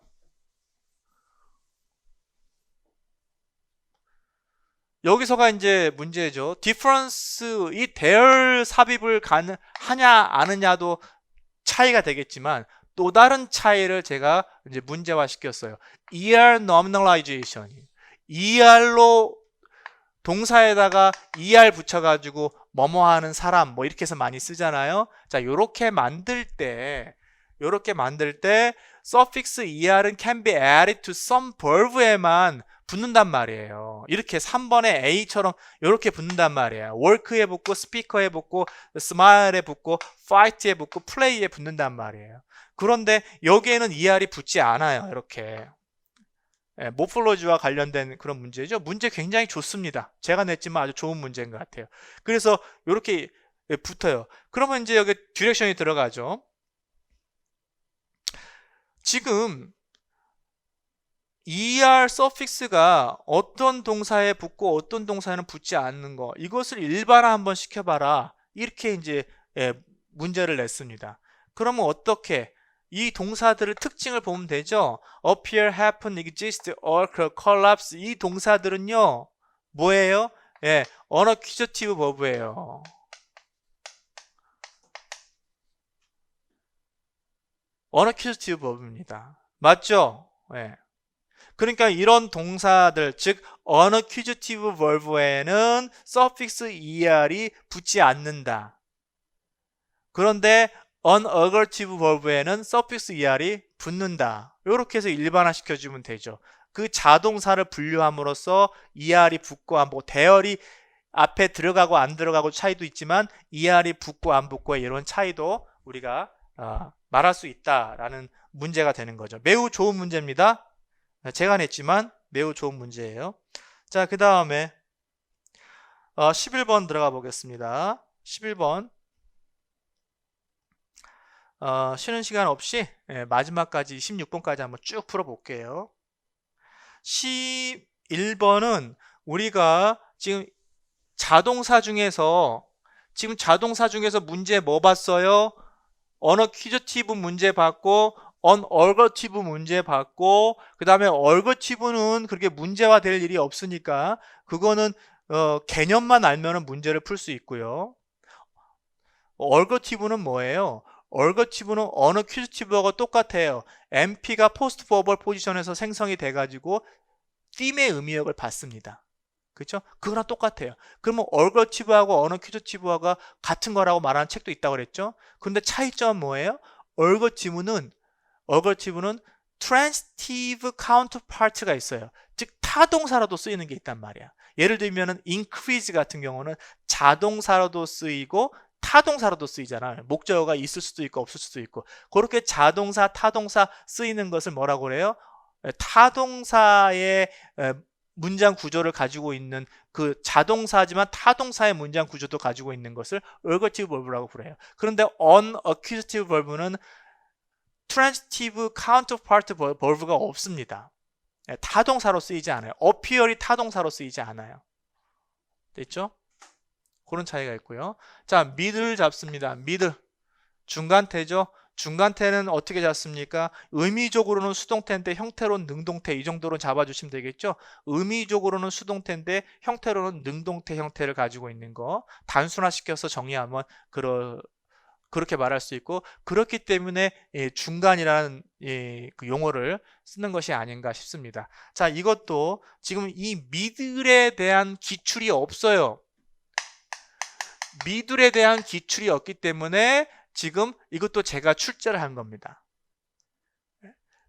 여기서가 이제 문제죠. difference, 이 대열 삽입을 하냐 안 하냐도 차이가 되겠지만 또 다른 차이를 제가 이제 문제화 시켰어요. ER nominalization. ER로 동사에다가 ER 붙여가지고 뭐뭐 하는 사람 뭐 이렇게 해서 많이 쓰잖아요. 자, 요렇게 만들 때 suffix ER은 can be added to some verb에만 붙는단 말이에요. 이렇게 3번의 A처럼 이렇게 붙는단 말이에요. work에 붙고 speaker에 붙고 smile에 붙고 fight에 붙고 play에 붙는단 말이에요. 그런데 여기에는 ER이 붙지 않아요. 이렇게 모폴로지와 관련된 그런 문제죠. 문제 굉장히 좋습니다. 제가 냈지만 아주 좋은 문제인 것 같아요. 그래서 이렇게 붙어요. 그러면 이제 여기 디렉션이 들어가죠. 지금 ER 서픽스가 어떤 동사에 붙고 어떤 동사에는 붙지 않는 거, 이것을 일반화 한번 시켜봐라. 이렇게 이제 문제를 냈습니다. 그러면 어떻게 이 동사들의 특징을 보면 되죠. appear, happen, exist, occur, collapse, 이 동사들은요 뭐예요? unaccusative verb예요. unaccusative verb입니다. 맞죠? 그러니까 이런 동사들, 즉 unaccusative verb에는 suffix er이 붙지 않는다. 그런데 unadverbitive verb에는 suffix er이 붙는다. 이렇게 해서 일반화 시켜주면 되죠. 그 자동사를 분류함으로써 er이 붙고 안 붙고, 대열이 앞에 들어가고 안 들어가고 차이도 있지만 er이 붙고 안 붙고 이런 차이도 우리가 말할 수 있다라는 문제가 되는 거죠. 매우 좋은 문제입니다. 제가 냈지만 매우 좋은 문제예요. 자, 그 다음에 11번 들어가 보겠습니다. 11번. 쉬는 시간 없이 마지막까지 16번까지 한번 쭉 풀어볼게요. 11번은 우리가 지금 자동사 중에서 문제 뭐 봤어요? 어너퀴저티브 문제 봤고 언얼거티브 문제 봤고 그 다음에 얼거티브는 그렇게 문제화 될 일이 없으니까 그거는 개념만 알면은 문제를 풀 수 있고요. 얼거티브는 뭐예요? 얼거티브는 어너퀴저티브하고 똑같아요. MP가 포스트 버벌 포지션에서 생성이 돼가지고 theme의 의미역을 받습니다. 그렇죠? 그거랑 똑같아요. 그러면 얼거티브하고 어너퀴저티브하고 같은 거라고 말하는 책도 있다고 그랬죠? 근데 차이점은 뭐예요? 얼거티브는 transitive counterpart가 있어요. 즉 타동사로도 쓰이는 게 있단 말이야. 예를 들면은 increase 같은 경우는 자동사로도 쓰이고 타동사로도 쓰이잖아요. 목적어가 있을 수도 있고 없을 수도 있고. 그렇게 자동사, 타동사 쓰이는 것을 뭐라고 그래요? 타동사의 문장 구조를 가지고 있는 그 자동사지만 타동사의 문장 구조도 가지고 있는 것을 ergative verb라고 부르요. 그런데 unaccusative verb는 transitive counterpart verb가 없습니다. 타동사로 쓰이지 않아요. appear이 타동사로 쓰이지 않아요. 됐죠? 그런 차이가 있고요. 자, 미드를 잡습니다. 미드. 중간태죠. 중간태는 어떻게 잡습니까? 의미적으로는 수동태인데 형태로는 능동태, 이 정도로 잡아주시면 되겠죠. 의미적으로는 수동태인데 형태로는 능동태 형태를 가지고 있는 거 단순화시켜서 정리하면 그렇게 말할 수 있고, 그렇기 때문에 중간이라는 그 용어를 쓰는 것이 아닌가 싶습니다. 자, 이것도 지금 이 미들에 대한 기출이 없어요. 미들에 대한 기출이 없기 때문에 지금 이것도 제가 출제를 한 겁니다.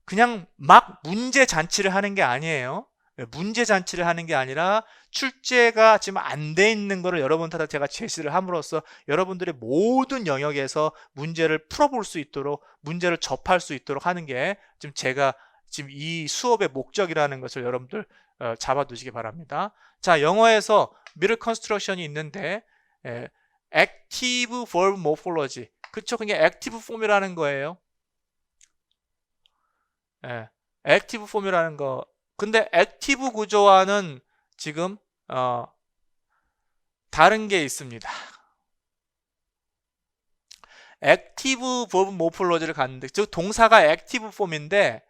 그냥 막 문제 잔치를 하는 게 아니에요. 문제 잔치를 하는 게 아니라 출제가 지금 안 돼 있는 거를 여러분한테 제가 제시를 함으로써 여러분들의 모든 영역에서 문제를 풀어볼 수 있도록, 문제를 접할 수 있도록 하는 게 지금 제가 지금 이 수업의 목적이라는 것을 여러분들 잡아두시기 바랍니다. 자, 영어에서 middle construction이 있는데 active verb morphology, 그쵸? 그게 active form이라는 거예요. 액티브 폼이라는 거. 근데 액티브 구조와는 지금 다른 게 있습니다. 액티브 버브 모폴로지를 갔는데, 즉 동사가 액티브 폼인데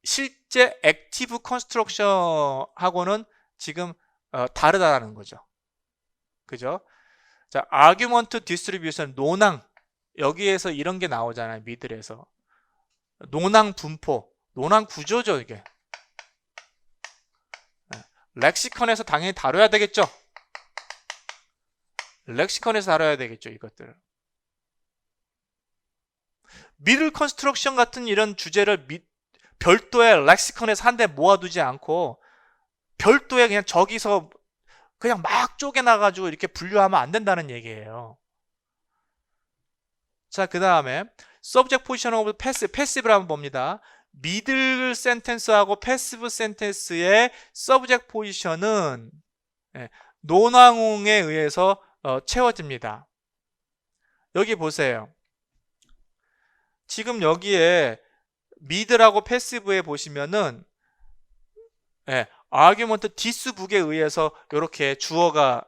실제 액티브 컨스트럭션하고는 지금 다르다는 거죠. 그죠? 자, argument distribution, 논항. 여기에서 이런 게 나오잖아요. 미들에서 논항 분포, 논항 구조죠. 이게 렉시컨에서 당연히 다뤄야 되겠죠. 렉시컨에서 다뤄야 되겠죠. 이것들을 미들 컨스트럭션 같은 이런 주제를 별도의 렉시컨에서 한데 모아두지 않고 별도의 그냥 저기서 그냥 막 쪼개놔가지고 이렇게 분류하면 안 된다는 얘기예요. 자, 그 다음에 subject position of passive를 한번 봅니다. 미들 센텐스하고 패시브 센텐스의 subject position은 논항에 의해서 채워집니다. 여기 보세요. 지금 여기에 미들하고 패시브에 보시면은 argument this book에 의해서 이렇게 주어가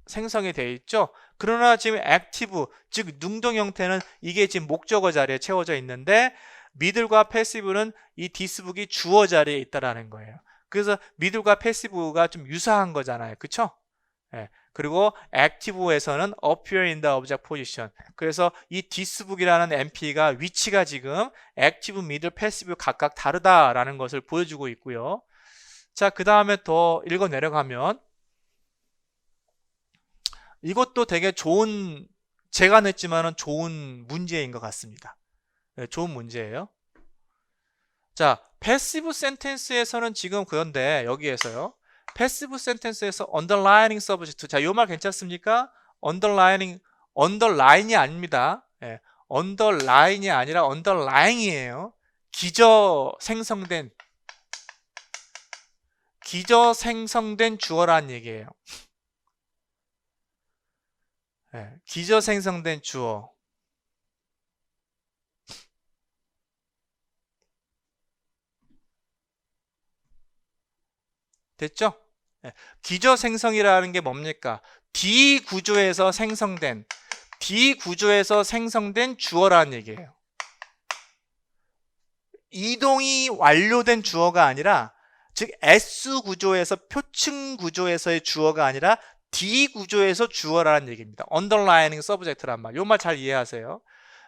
생성이 되어 있죠. 그러나 지금 active, 즉 능동 형태는 이게 지금 목적어 자리에 채워져 있는데 미들과 패시브는 이 this book이 주어 자리에 있다라는 거예요. 그래서 미들과 패시브가 좀 유사한 거잖아요. 그쵸? 그리고 active에서는 appear in the object position. 그래서 이 this book이라는 NP가 위치가 지금 active, middle, passive 각각 다르다라는 것을 보여주고 있고요. 자, 그 다음에 더 읽어 내려가면 이것도 되게 좋은, 제가 냈지만은 좋은 문제인 것 같습니다. 좋은 문제예요. 자, 패시브 센텐스에서는 지금 그런데 여기에서요. 패시브 센텐스에서 underlining subject. 자, 요 말 괜찮습니까? underline이 아닙니다. underline이 아니라 underlying이에요. 기저 생성된 주어란 얘기예요. 기저 생성된 주어. 됐죠? 예. 기저 생성이라는 게 뭡니까? D 구조에서 생성된 주어라는 얘기예요. 이동이 완료된 주어가 아니라, 즉 S 구조에서, 표층 구조에서의 주어가 아니라 D 구조에서 주어라는 얘기입니다. underlining subject란 말. 요 말 잘 이해하세요.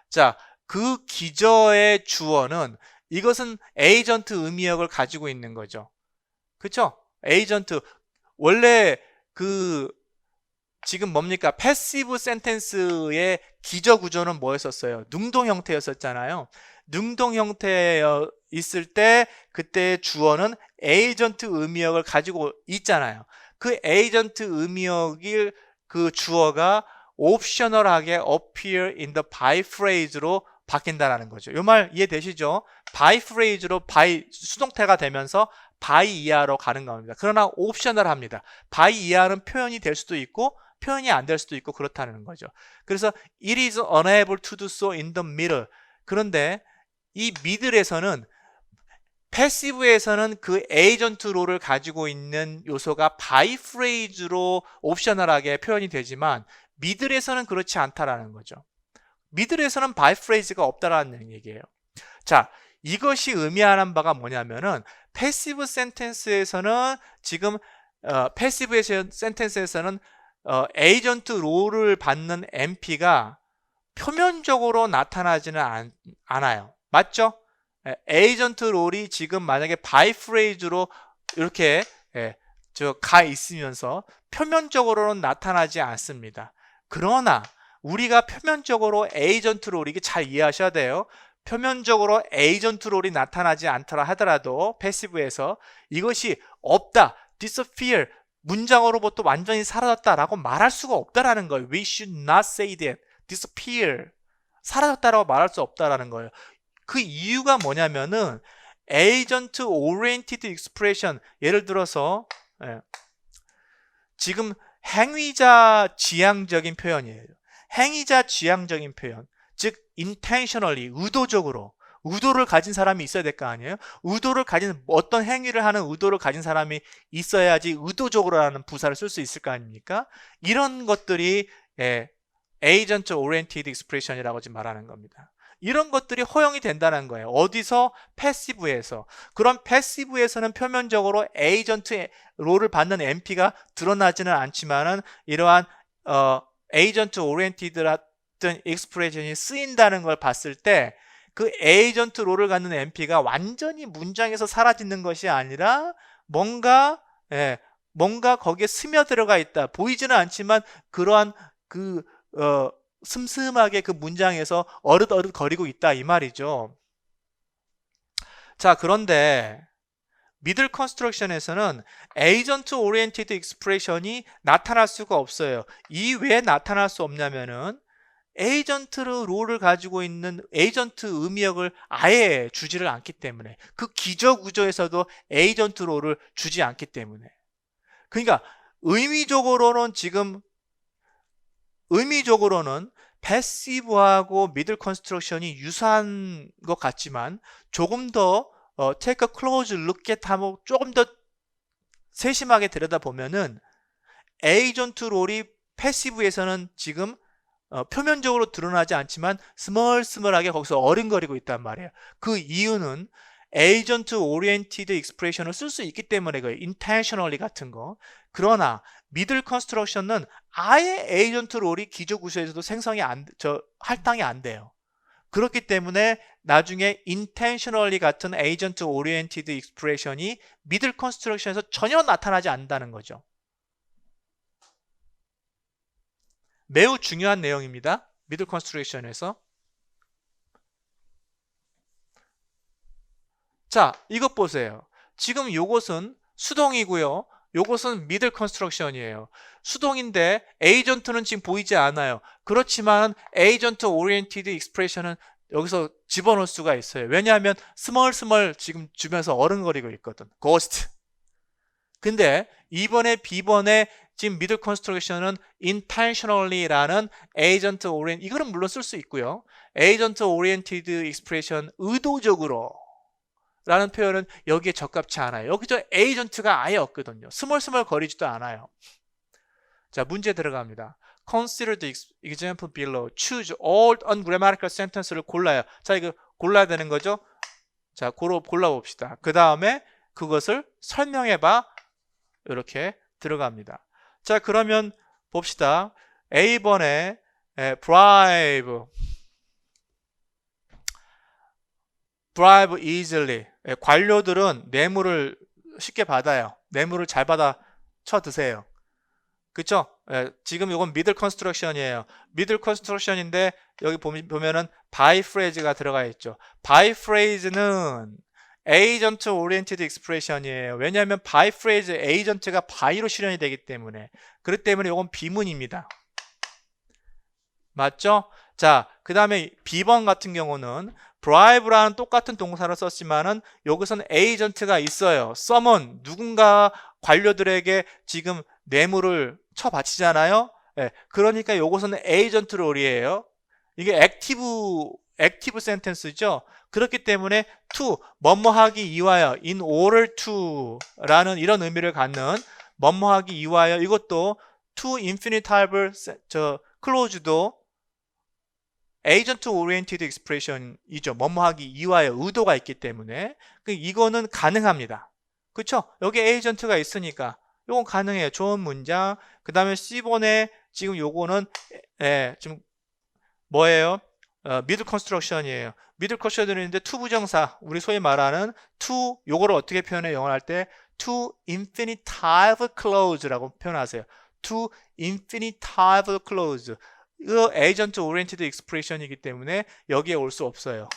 자, 그 기저의 주어는, 이것은 에이전트 의미역을 가지고 있는 거죠. 그쵸? 에이전트. 원래 지금 뭡니까? 패시브 센텐스의 기저 구조는 뭐였었어요? 능동 형태였었잖아요. 능동 형태에 있을 때 그때 주어는 에이전트 의미역을 가지고 있잖아요. 그 에이전트 의미역일 그 주어가 옵셔널하게 appear in the by phrase로 바뀐다는 거죠. 이 말 이해되시죠? by phrase로 by 수동태가 되면서 by 이하로 가는 겁니다. 그러나 옵셔널합니다. by 이하는 표현이 될 수도 있고 표현이 안 될 수도 있고 그렇다는 거죠. 그래서 it is unable to do so in the middle. 그런데 이 middle에서는, 패시브에서는 그 에이전트 롤을 가지고 있는 요소가 by phrase로 옵셔널하게 표현이 되지만 middle에서는 그렇지 않다라는 거죠. middle에서는 by phrase가 없다라는 얘기예요. 자, 이것이 의미하는 바가 뭐냐면은 패시브 센텐스에서는 지금 패시브 센텐스에서는 에이전트 롤을 받는 NP가 표면적으로 나타나지는 않아요. 맞죠? 에이전트 롤이 지금 만약에 by phrase로 이렇게 가 있으면서 표면적으로는 나타나지 않습니다. 그러나 우리가 표면적으로 에이전트 롤이, 이게 잘 이해하셔야 돼요. 표면적으로 에이전트 롤이 나타나지 않더라 하더라도 패시브에서 이것이 없다, disappear, 문장으로부터 완전히 사라졌다라고 말할 수가 없다라는 거예요. We should not say that. disappear. 사라졌다라고 말할 수 없다라는 거예요. 그 이유가 뭐냐면은 agent oriented expression, 예를 들어서 지금 행위자 지향적인 표현이에요. 행위자 지향적인 표현, 즉 intentionally, 의도적으로, 의도를 가진 사람이 있어야 될 거 아니에요? 의도를 가진, 어떤 행위를 하는 의도를 가진 사람이 있어야지 의도적으로라는 부사를 쓸 수 있을 거 아닙니까? 이런 것들이 agent oriented expression이라고 지금 말하는 겁니다. 이런 것들이 허용이 된다는 거예요. 어디서? 패시브에서. 그럼 패시브에서는 표면적으로 에이전트 롤을 받는 NP가 드러나지는 않지만은 이러한 에이전트 오리엔티드 같은 익스프레션이 쓰인다는 걸 봤을 때 그 에이전트 롤을 갖는 NP가 완전히 문장에서 사라지는 것이 아니라 뭔가 거기에 스며들어가 있다. 보이지는 않지만 그러한 슴슴하게 그 문장에서 어릇어릇 거리고 있다 이 말이죠. 자, 그런데 미들 컨스트럭션에서는 에이전트 오리엔티드 익스프레션이 나타날 수가 없어요. 이 왜 나타날 수 없냐면은 에이전트 롤을 가지고 있는 에이전트 의미역을 아예 주지를 않기 때문에, 그 기저 구조에서도 에이전트 롤을 주지 않기 때문에. 그러니까 의미적으로는 패시브하고 미들 컨스트럭션이 유사한 것 같지만 조금 더 take a close look at 하면 조금 더 세심하게 들여다보면은 에이전트 롤이 패시브에서는 지금 표면적으로 드러나지 않지만 스멀스멀하게 거기서 어른거리고 있단 말이에요. 그 이유는 에이전트 오리엔티드 익스프레션을 쓸 수 있기 때문에 그 intentionally 같은 거. 그러나 미들 컨스트럭션은 아예 에이전트 롤이 기저 구조에서도 할당이 안 돼요. 그렇기 때문에 나중에 intentionally 같은 에이전트 오리엔티드 익스프레션이 미들 컨스트럭션에서 전혀 나타나지 않는다는 거죠. 매우 중요한 내용입니다. 미들 컨스트럭션에서. 자, 이것 보세요. 지금 요것은 수동이고요. 요것은 미들 컨스트럭션이에요. 수동인데 에이전트는 지금 보이지 않아요. 그렇지만 에이전트 오리엔티드 익스프레션은 여기서 집어넣을 수가 있어요. 왜냐하면 스멀스멀 지금 주변에서 어른거리고 있거든. 고스트. 근데 이번에 B번에 지금 미들 컨스트럭션은 intentionally라는 에이전트 오리엔티드, 이거는 물론 쓸 수 있고요. 에이전트 오리엔티드 익스프레션, 의도적으로 라는 표현은 여기에 적합치 않아요. 여기서 에이전트가 아예 없거든요. 스멀스멀 거리지도 않아요. 자, 문제 들어갑니다. Consider the example below. Choose all ungrammatical sentence를 골라요. 자, 이거 골라야 되는 거죠? 자, 골라봅시다. 그 다음에 그것을 설명해봐. 이렇게 들어갑니다. 자, 그러면 봅시다. A번에 bribe easily. 관료들은 뇌물을 쉽게 받아요. 뇌물을 잘 받아 쳐드세요. 그쵸? 지금 이건 middle construction이에요. middle construction인데 여기 보면은 by phrase가 들어가 있죠. by phrase는 agent oriented expression이에요. 왜냐하면 by phrase agent가 by로 실현이 되기 때문에. 그렇기 때문에 이건 비문입니다. 맞죠? 자, 그 다음에 B번 같은 경우는 bribe라는 똑같은 동사를 썼지만은 여기서는 agent가 있어요. summon, 누군가 관료들에게 지금 뇌물을 쳐바치잖아요. 그러니까 요것은 agent 롤이에요. 이게 액티브 센텐스죠. 그렇기 때문에 to, 뭐뭐하기 이하여, in order to 라는 이런 의미를 갖는 뭐뭐하기 이하여, 이것도 to infinitival clause도 agent oriented expression이죠. 뭐뭐하기 이하여 의도가 있기 때문에 이거는 가능합니다. 그쵸? 여기 agent가 있으니까 요건 가능해요. 좋은 문장. 그 다음에 C번에 지금 요거는 지금 뭐예요? middle construction이에요. middle construction인데 to 부정사, 우리 소위 말하는 to, 요거를 어떻게 표현해? 영어를 할 때 to infinitival clause라고 표현하세요. to infinitival clause. 이거 agent oriented expression이기 때문에 여기에 올 수 없어요.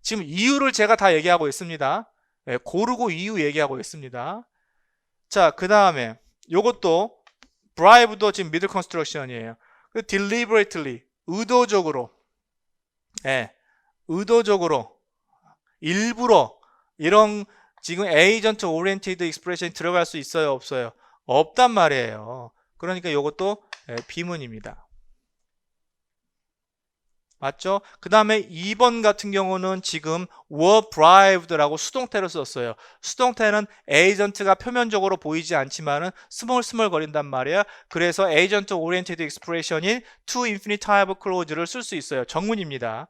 지금 이유를 제가 다 얘기하고 있습니다. 고르고 이유 얘기하고 있습니다. 자, 그 다음에 요것도 bribe도 지금 middle construction이에요. deliberately, 의도적으로, 의도적으로, 일부러 이런 지금 agent oriented expression이 들어갈 수 있어요, 없어요? 없단 말이에요. 그러니까 요것도 비문입니다. 맞죠? 그 다음에 2번 같은 경우는 지금 were bribed라고 수동태로 썼어요. 수동태는 agent가 표면적으로 보이지 않지만은 스멀스멀 거린단 말이야. 그래서 agent oriented expression인 to infinitival clause를 쓸 수 있어요. 정문입니다.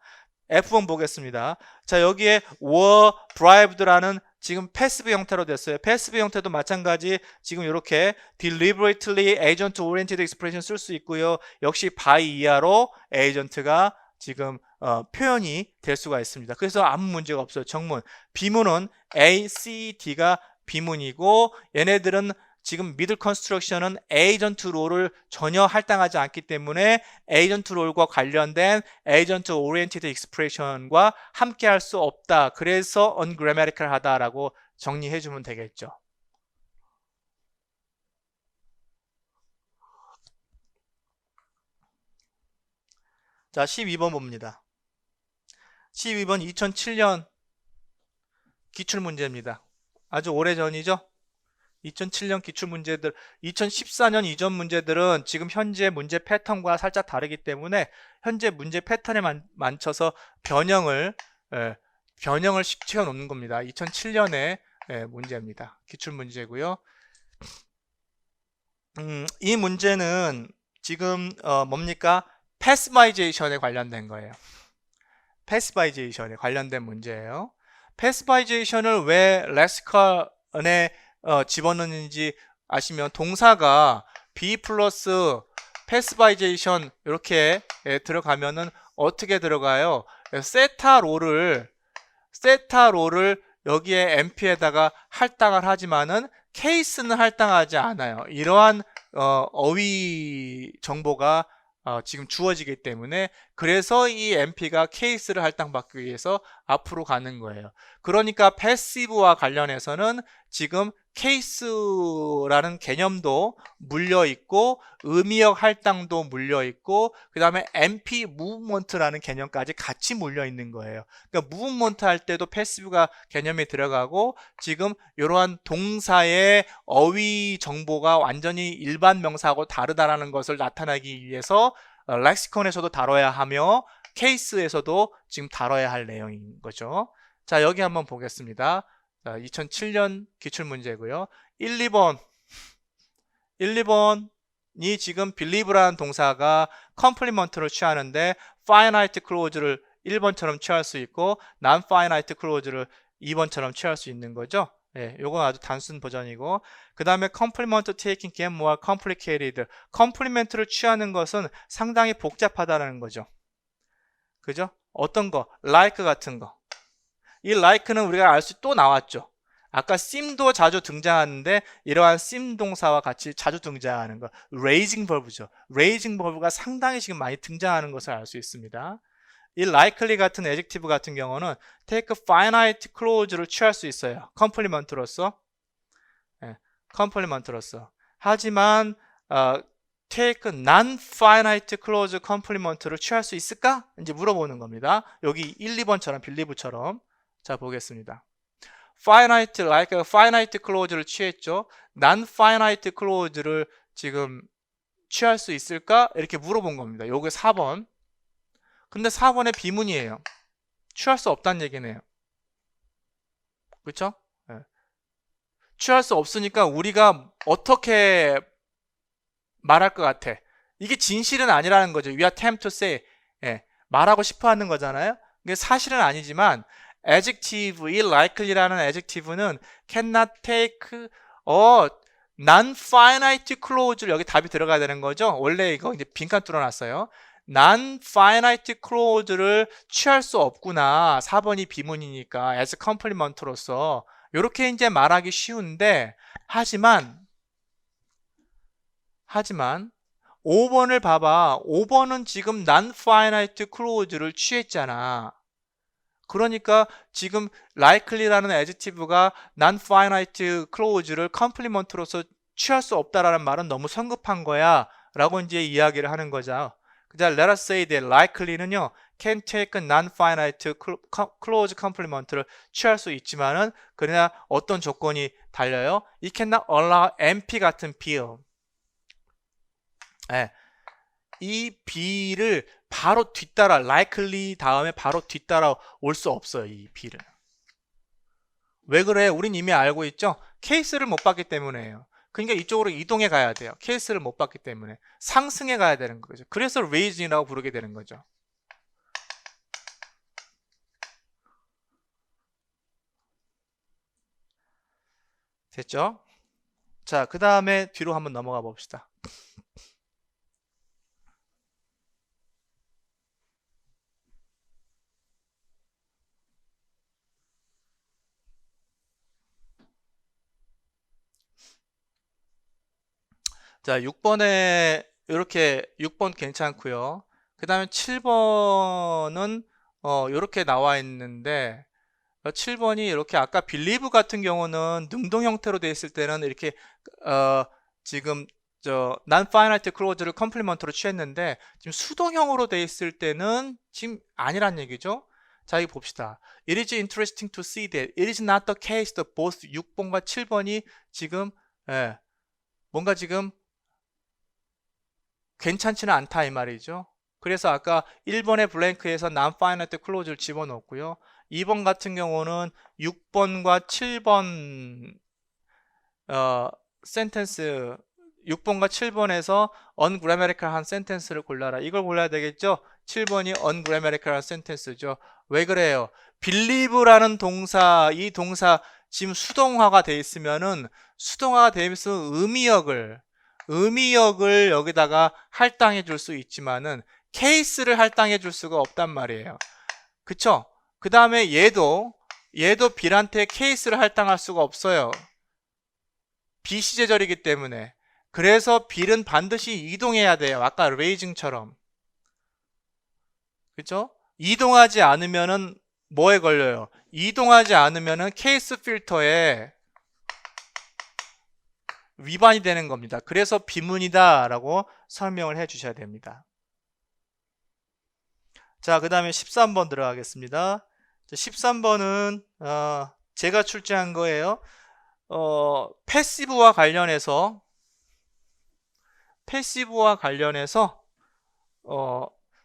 F1 보겠습니다. 자, 여기에 were bribed라는 지금 패시브 형태로 됐어요. 패시브 형태도 마찬가지 지금 이렇게 deliberately agent oriented expression 쓸 수 있고요. 역시 by 이하로 agent가 지금 표현이 될 수가 있습니다. 그래서 아무 문제가 없어요. 정문. 비문은 A, C, D가 비문이고 얘네들은 지금 middle construction은 agent 롤을 전혀 할당하지 않기 때문에 agent 롤과 관련된 agent oriented expression과 함께 할 수 없다. 그래서 ungrammatical 하다라고 정리해 주면 되겠죠. 자, 12번 봅니다. 12번 2007년 기출문제입니다. 아주 오래전이죠? 2007년 기출문제들, 2014년 이전 문제들은 지금 현재 문제 패턴과 살짝 다르기 때문에 현재 문제 패턴에 맞춰서 변형을 시켜 놓는 겁니다. 2007년의 문제입니다. 기출문제고요. 이 문제는 지금 뭡니까? 패시바이제이션에 관련된 거예요. 패시바이제이션에 관련된 문제예요. 패시바이제이션을 왜 렉시컨에 집어넣는지 아시면 동사가 be 플러스 패시바이제이션 이렇게 들어가면은 어떻게 들어가요? 세타 롤을 여기에 NP에다가 할당을 하지만은 케이스는 할당하지 않아요. 이러한 어휘 정보가 지금 주어지기 때문에 그래서 이 NP가 케이스를 할당받기 위해서 앞으로 가는 거예요. 그러니까 패시브와 관련해서는 지금 케이스라는 개념도 물려있고 의미역 할당도 물려있고 그 다음에 NP 무브먼트라는 개념까지 같이 물려있는 거예요. 그러니까 무브먼트 할 때도 패시브가 개념이 들어가고 지금 이러한 동사의 어휘 정보가 완전히 일반 명사하고 다르다라는 것을 나타내기 위해서 렉시컨에서도 다뤄야 하며 케이스에서도 지금 다뤄야 할 내용인 거죠. 자, 여기 한번 보겠습니다. 자, 2007년 기출문제고요. 1, 2번이 지금 believe라는 동사가 컴플리먼트를 취하는데 finite clause를 1번처럼 취할 수 있고 non-finite clause를 2번처럼 취할 수 있는 거죠. 예, 요건 아주 단순 버전이고, 그 다음에 complement taking get more complicated. 컴플리먼트를 취하는 것은 상당히 복잡하다는 거죠. 그죠? 어떤 거? like 같은 거. 이 like는 우리가 알 수 또 나왔죠. 아까 seem도 자주 등장하는데 이러한 seem 동사와 같이 자주 등장하는 거 raising verb죠. raising verb가 상당히 지금 많이 등장하는 것을 알 수 있습니다. 이 likely 같은 adjective 같은 경우는 take finite clause를 취할 수 있어요. 컴플리먼트로서. 예, 컴플리먼트로서. 하지만 take non-finite clause 컴플리먼트를 취할 수 있을까? 이제 물어보는 겁니다. 여기 1, 2번처럼 빌리브처럼. 자, 보겠습니다. finite, like finite clause를 취했죠. non-finite clause를 지금 취할 수 있을까? 이렇게 물어본 겁니다. 요게 4번. 근데 4번의 비문이에요. 취할 수 없다는 얘기네요. 그렇죠? 네. 취할 수 없으니까 우리가 어떻게 말할 것 같아? 이게 진실은 아니라는 거죠. We attempt to say. 예, 말하고 싶어 하는 거잖아요. 이게 사실은 아니지만 adjective, 이 likely라는 adjective는 cannot take non-finite clause를 여기 답이 들어가야 되는 거죠. 원래 이거 이제 빈칸 뚫어놨어요. non-finite clause를 취할 수 없구나. 4번이 비문이니까 as complement로서 이렇게 이제 말하기 쉬운데, 하지만 5번을 봐봐. 5번은 지금 non-finite clause를 취했잖아. 그러니까 지금 likely라는 adjective가 non-finite clause를 complement로서 취할 수 없다라는 말은 너무 성급한 거야 라고 이제 이야기를 하는 거죠. 그자 let us say that likely는요 can take non-finite clause complement를 취할 수 있지만은, 그러나 어떤 조건이 달려요? It cannot allow NP 같은 비음. 예, 이 B를 바로 뒤따라, likely 다음에 바로 뒤따라 올 수 없어요. 이 B를. 왜 그래? 우린 이미 알고 있죠? 케이스를 못 봤기 때문에요. 그러니까 이쪽으로 이동해 가야 돼요. 케이스를 못 봤기 때문에 상승해 가야 되는 거죠. 그래서 raising이라고 부르게 되는 거죠. 됐죠? 자, 그 다음에 뒤로 한번 넘어가 봅시다. 자, 6번에 이렇게 6번 괜찮고요. 그 다음에 7번은 이렇게 나와 있는데, 7번이 이렇게 아까 believe 같은 경우는 능동 형태로 되어 있을 때는 이렇게 지금 non-finite clause를 컴플리먼트로 취했는데, 지금 수동형으로 되어 있을 때는 지금 아니란 얘기죠. 자, 이거 봅시다. It is interesting to see that it is not the case that both 6번과 7번이 지금 뭔가 지금 괜찮지는 않다 이 말이죠. 그래서 아까 1번의 블랭크에서 non-finite clause를 집어넣었고요. 2번 같은 경우는 6번과 7번 센텐스, 6번과 7번에서 ungrammatical한 센텐스를 골라라. 이걸 골라야 되겠죠? 7번이 ungrammatical한 센텐스죠. 왜 그래요? believe라는 동사, 이 동사 지금 수동화가 돼 있으면은, 수동화가 돼 있으면 의미역을 여기다가 할당해 줄 수 있지만은 케이스를 할당해 줄 수가 없단 말이에요. 그쵸? 그 다음에 얘도 빌한테 케이스를 할당할 수가 없어요. 비시제절이기 때문에. 그래서 빌은 반드시 이동해야 돼요. 아까 raising처럼. 그쵸? 이동하지 않으면은 뭐에 걸려요? 이동하지 않으면은 케이스 필터에 위반이 되는 겁니다. 그래서 비문이다 라고 설명을 해 주셔야 됩니다. 자, 그 다음에 13번 들어가겠습니다. 13번은 제가 출제한 거예요. 패시브와 관련해서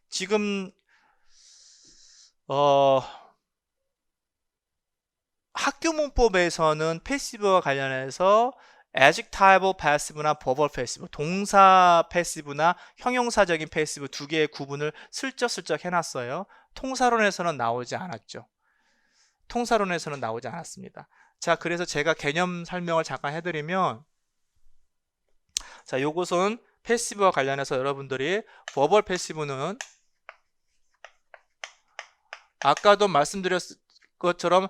지금 학교 문법에서는 패시브와 관련해서 adjectival passive나 verbal passive, 동사 패시브나 형용사적인 패시브 두 개의 구분을 슬쩍슬쩍 해놨어요. 통사론에서는 나오지 않았죠. 통사론에서는 나오지 않았습니다. 자, 그래서 제가 개념 설명을 잠깐 해드리면, 자, 요것은 패시브와 관련해서 여러분들이 verbal passive는 아까도 말씀드렸을 것처럼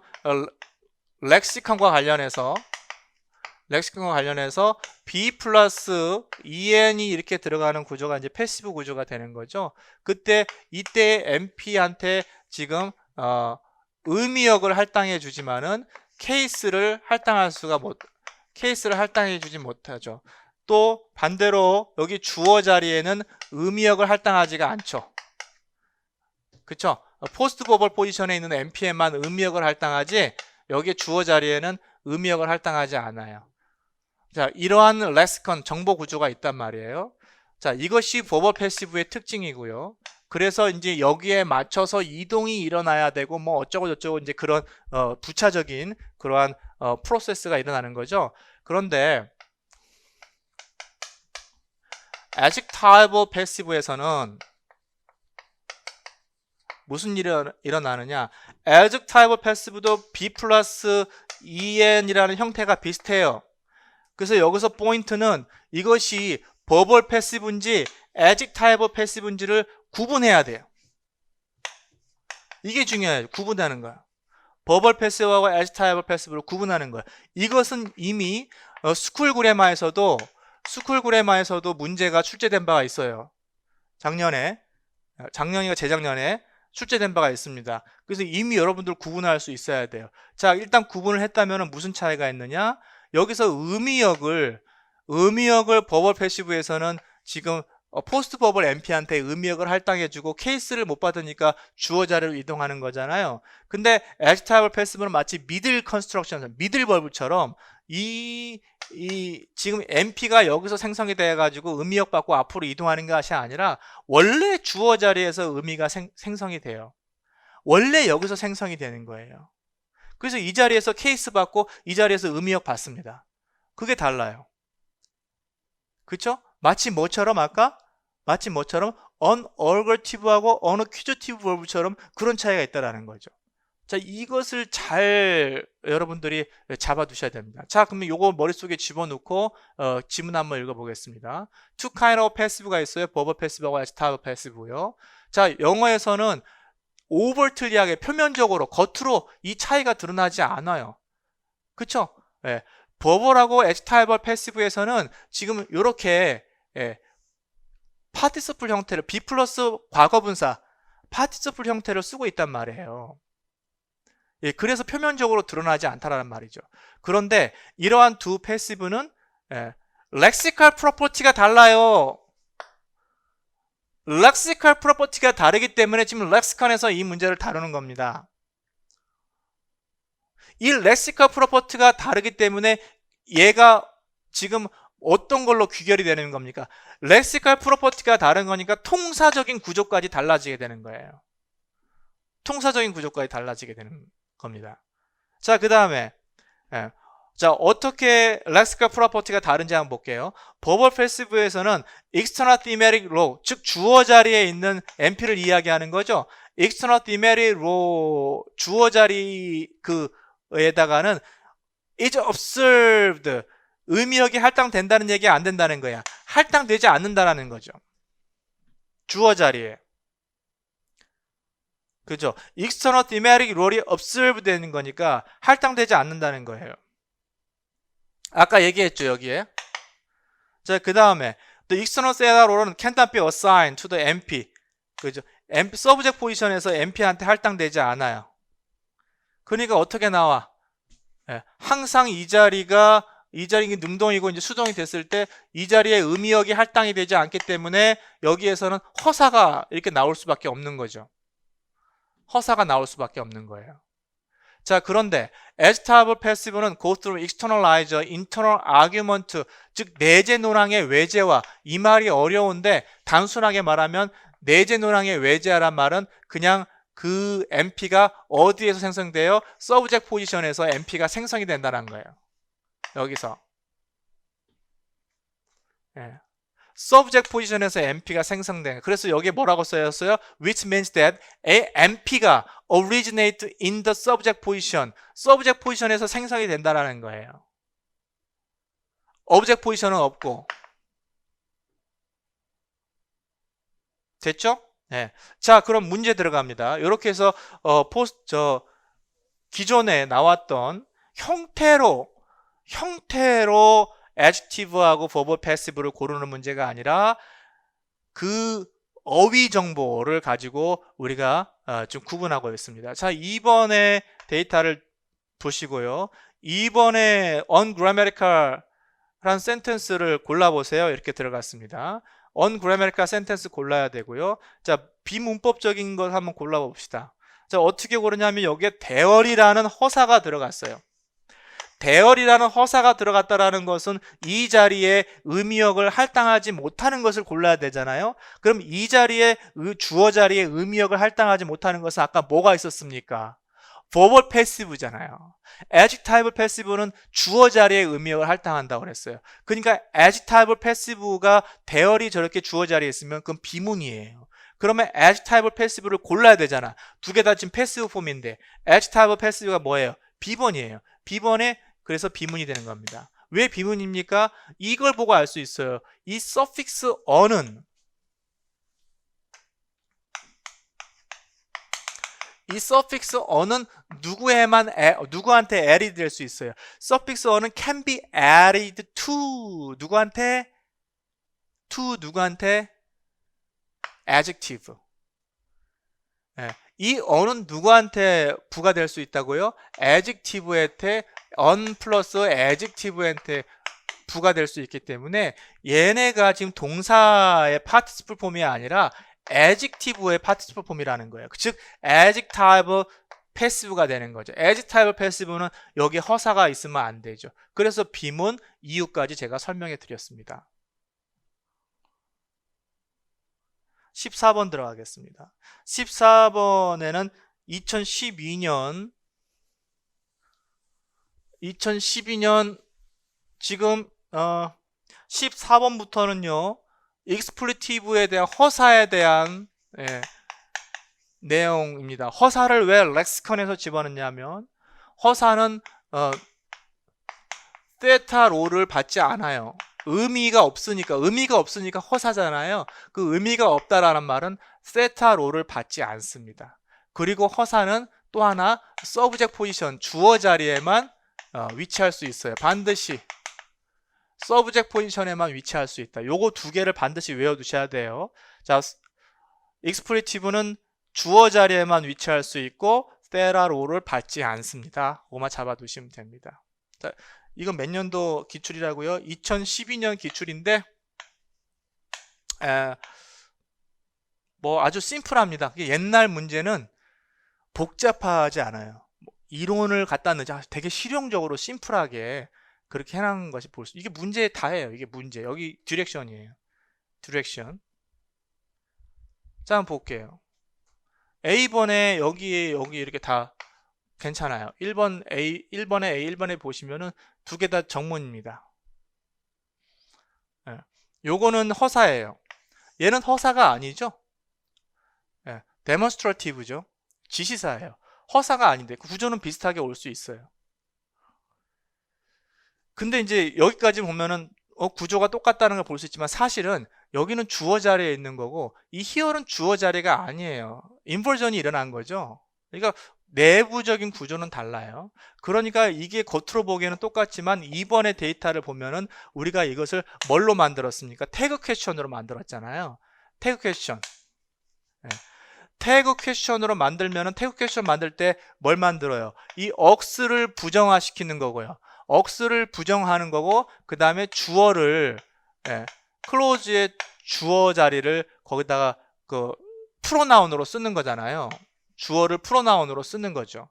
렉시컨과 관련해서 B 플러스 EN이 이렇게 들어가는 구조가 이제 패시브 구조가 되는 거죠. 이때 MP한테 지금 의미역을 할당해 주지만은 케이스를 할당해 주지 못하죠. 또 반대로 여기 주어 자리에는 의미역을 할당하지가 않죠. 그쵸? 포스트 버벌 포지션에 있는 MP에만 의미역을 할당하지 여기 주어 자리에는 의미역을 할당하지 않아요. 자, 이러한 렉시컨 정보 구조가 있단 말이에요. 자, 이것이 버벌 패시브의 특징이고요. 그래서 이제 여기에 맞춰서 이동이 일어나야 되고 뭐 어쩌고 저쩌고 이제 그런 부차적인 그러한 프로세스가 일어나는 거죠. 그런데 adjectival passive에서는 무슨 일이 일어나느냐? adjectival passive도 B 플러스 EN이라는 형태가 비슷해요. 그래서 여기서 포인트는 이것이 verbal passive인지 adjectival passive인지를 구분해야 돼요. 이게 중요해요. 구분하는 거야. verbal passive하고 adjectival passive를 구분하는 거야. 이것은 이미 스쿨 그래마에서도 문제가 출제된 바가 있어요. 작년이가 재작년에 출제된 바가 있습니다. 그래서 이미 여러분들 구분할 수 있어야 돼요. 자, 일단 구분을 했다면 무슨 차이가 있느냐? 여기서 의미역을 버벌 패시브에서는 지금 포스트 버벌 MP한테 의미역을 할당해주고 케이스를 못 받으니까 주어 자리로 이동하는 거잖아요. 근데 adjectival passive는 마치 미들 컨스트럭션, 미들 버블처럼 지금 MP가 여기서 생성이 돼가지고 의미역 받고 앞으로 이동하는 것이 아니라 원래 주어 자리에서 의미가 생성이 돼요. 원래 여기서 생성이 되는 거예요. 그래서 이 자리에서 케이스 받고 이 자리에서 의미역 받습니다. 그게 달라요. 그쵸? 마치 뭐처럼 unaugurative하고 unaccusative verb처럼 그런 차이가 있다라는 거죠. 자, 이것을 잘 여러분들이 잡아두셔야 됩니다. 자, 그러면 요거 머릿속에 집어넣고 지문 한번 읽어보겠습니다. Two kind of passive가 있어요. verbal passive하고 adjectival passive고요. 자, 영어에서는 overtly하게 표면적으로 겉으로 이 차이가 드러나지 않아요. 그쵸? 예. verbal하고 adjectival passive에서는 지금 요렇게 participle 형태를 B 플러스 과거분사 participle 형태를 쓰고 있단 말이에요. 예, 그래서 표면적으로 드러나지 않다라는 말이죠. 그런데 이러한 두 패시브는 렉시컬 프로퍼티가 달라요. 렉시컬 프로퍼티가 다르기 때문에 지금 렉시컨에서 이 문제를 다루는 겁니다. 이 렉시컬 프로퍼티가 다르기 때문에 얘가 지금 어떤 걸로 귀결이 되는 겁니까? 렉시컬 프로퍼티가 다른 거니까 통사적인 구조까지 달라지게 되는 거예요. 통사적인 구조까지 달라지게 되는 겁니다. 자, 그 다음에 자, 어떻게 렉시컬 프로퍼티가 다른지 한번 볼게요. 버벌 패시브에서는 external thematic row, 즉 주어 자리에 있는 MP를 이야기하는 거죠. external thematic row 주어 자리 그에다가는 is observed 의미역이 할당된다는 얘기가 안 된다는 거야. 할당되지 않는다라는 거죠. 주어 자리에. 그죠? external thematic row이 observed 되는 거니까 할당되지 않는다는 거예요. 아까 얘기했죠, 여기에. 자, 그 다음에 the external theta row는 cannot be assigned to the MP. 그죠? MP subject 포지션에서 MP한테 할당되지 않아요. 그러니까 어떻게 나와? 항상 이 자리가 능동이고 이제 수동이 됐을 때 이 자리에 의미역이 할당이 되지 않기 때문에 여기에서는 허사가 이렇게 나올 수밖에 없는 거죠. 허사가 나올 수밖에 없는 거예요. 자, 그런데 adjectival passive는 go through externalizer, internal argument, 즉 내재 노랑의 외재화. 이 말이 어려운데 단순하게 말하면 내재 노랑의 외재화란 말은 그냥 그 MP가 어디에서 생성돼요? 서브젝트 포지션에서 MP가 생성이 된다는 거예요. 여기서. 예. 서브젝트 포지션에서 MP가 생성된. 그래서 여기에 뭐라고 써였어요? Which means that a MP가 originate in the subject position. 서브젝트 포지션에서 생성이 된다라는 거예요. 오브젝트 포지션은 없고. 됐죠? 네. 자, 그럼 문제 들어갑니다. 이렇게 해서 기존에 나왔던 형태로 adjective하고 verb passive를 고르는 문제가 아니라 그 어휘 정보를 가지고 우리가 좀 구분하고 있습니다. 자, 2번의 데이터를 보시고요. 2번에 ungrammatical 라는 센텐스를 골라보세요. 이렇게 들어갔습니다. ungrammatical 센텐스 골라야 되고요. 자, 비문법적인 걸 한번 골라봅시다. 자, 어떻게 고르냐면 여기에 대열이라는 허사가 들어갔어요. 대열이라는 허사가 들어갔다라는 것은 이 자리에 의미역을 할당하지 못하는 것을 골라야 되잖아요. 그럼 이 자리에 주어 자리에 의미역을 할당하지 못하는 것은 아까 뭐가 있었습니까? verb passive잖아요. adjective passive는 주어 자리에 의미역을 할당한다고 그랬어요. 그러니까 adjective passive가 대열이 저렇게 주어 자리에 있으면 그건 비문이에요. 그러면 adjective passive를 골라야 되잖아. 두 개 다 지금 패시브 폼인데 adjective passive가 뭐예요? 비번이에요. 비번에 그래서 비문이 되는 겁니다. 왜 비문입니까? 이걸 보고 알 수 있어요. 이 suffix on은 이 suffix on은 누구한테 added 될 수 있어요. suffix on은 can be added to 누구한테? adjective. 네. 이 on은 누구한테 부과될 수 있다고요? adjective한테 on 플러스 adjective한테 부과될 수 있기 때문에 얘네가 지금 동사의 participle 폼이 아니라 adjective의 participle 폼이라는 거예요. 즉 adjective passive가 되는 거죠. adjective passive는 여기 허사가 있으면 안 되죠. 그래서 비문 이유까지 제가 설명해 드렸습니다. 14번 들어가겠습니다. 14번에는 2012년 지금 14번부터는요. 익스플리티브에 대한 허사에 대한 내용입니다. 허사를 왜 렉시컨에서 집어넣냐면 허사는 세타 롤을 받지 않아요. 의미가 없으니까 허사잖아요. 그 의미가 없다라는 말은 세타 롤을 받지 않습니다. 그리고 허사는 또 하나 서브젝트 포지션 주어 자리에만 위치할 수 있어요. 반드시 서브젝트 포지션에만 위치할 수 있다. 요거 두 개를 반드시 외워두셔야 돼요. 자, 익스플리티브는 주어 자리에만 위치할 수 있고 세타 롤을 받지 않습니다. 그거만 잡아두시면 됩니다. 자, 이건 몇 년도 기출이라고요? 2012년 기출인데 뭐 아주 심플합니다. 옛날 문제는 복잡하지 않아요. 이론을 갖다 넣자 되게 실용적으로 심플하게 그렇게 해놓은 것이 볼 수. 이게 문제 다예요. 이게 문제. 여기 디렉션이에요. 디렉션. 자, 한번 볼게요. A번에 여기 이렇게 다 괜찮아요. 1번에 A, 1번에 보시면은 두 개 다 정문입니다. 요거는 허사예요. 얘는 허사가 아니죠. demonstrative죠. 지시사예요. 허사가 아닌데 구조는 비슷하게 올 수 있어요. 근데 이제 여기까지 보면은 구조가 똑같다는 걸 볼 수 있지만 사실은 여기는 주어 자리에 있는 거고 이 here는 주어 자리가 아니에요. 인버전이 일어난 거죠. 그러니까 내부적인 구조는 달라요. 그러니까 이게 겉으로 보기에는 똑같지만 이번에 데이터를 보면은 우리가 이것을 뭘로 만들었습니까? 태그 퀘스천으로 만들었잖아요. 태그 퀘스천. 태그 퀘스천으로 만들면은 태그 퀘스천 만들 때 뭘 만들어요? 이 억스를 부정화시키는 거고요. 억스를 부정하는 거고 그 다음에 주어를 클로즈의 주어 자리를 거기다가 그 프로나운으로 쓰는 거잖아요. 주어를 프로나운으로 쓰는 거죠.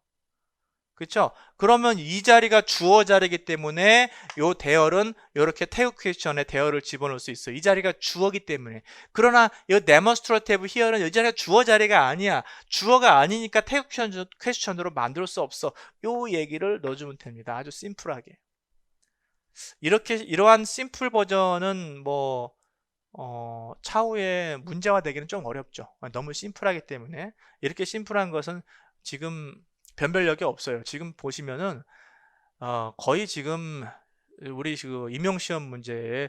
그렇죠? 그러면 이 자리가 주어 자리이기 때문에 요 대열은 이렇게 태그 퀘스천에 대열을 집어넣을 수 있어요. 이 자리가 주어기 때문에. 그러나 이 demonstrative here는 이 자리가 주어 자리가 아니야. 주어가 아니니까 태그 퀘스천으로 만들 수 없어. 요 얘기를 넣어주면 됩니다. 아주 심플하게. 이러한 심플 버전은 뭐 차후에 문제화 되기는 좀 어렵죠. 너무 심플하기 때문에. 이렇게 심플한 것은 지금 변별력이 없어요. 지금 보시면은 거의 지금 우리 그 임용시험 문제의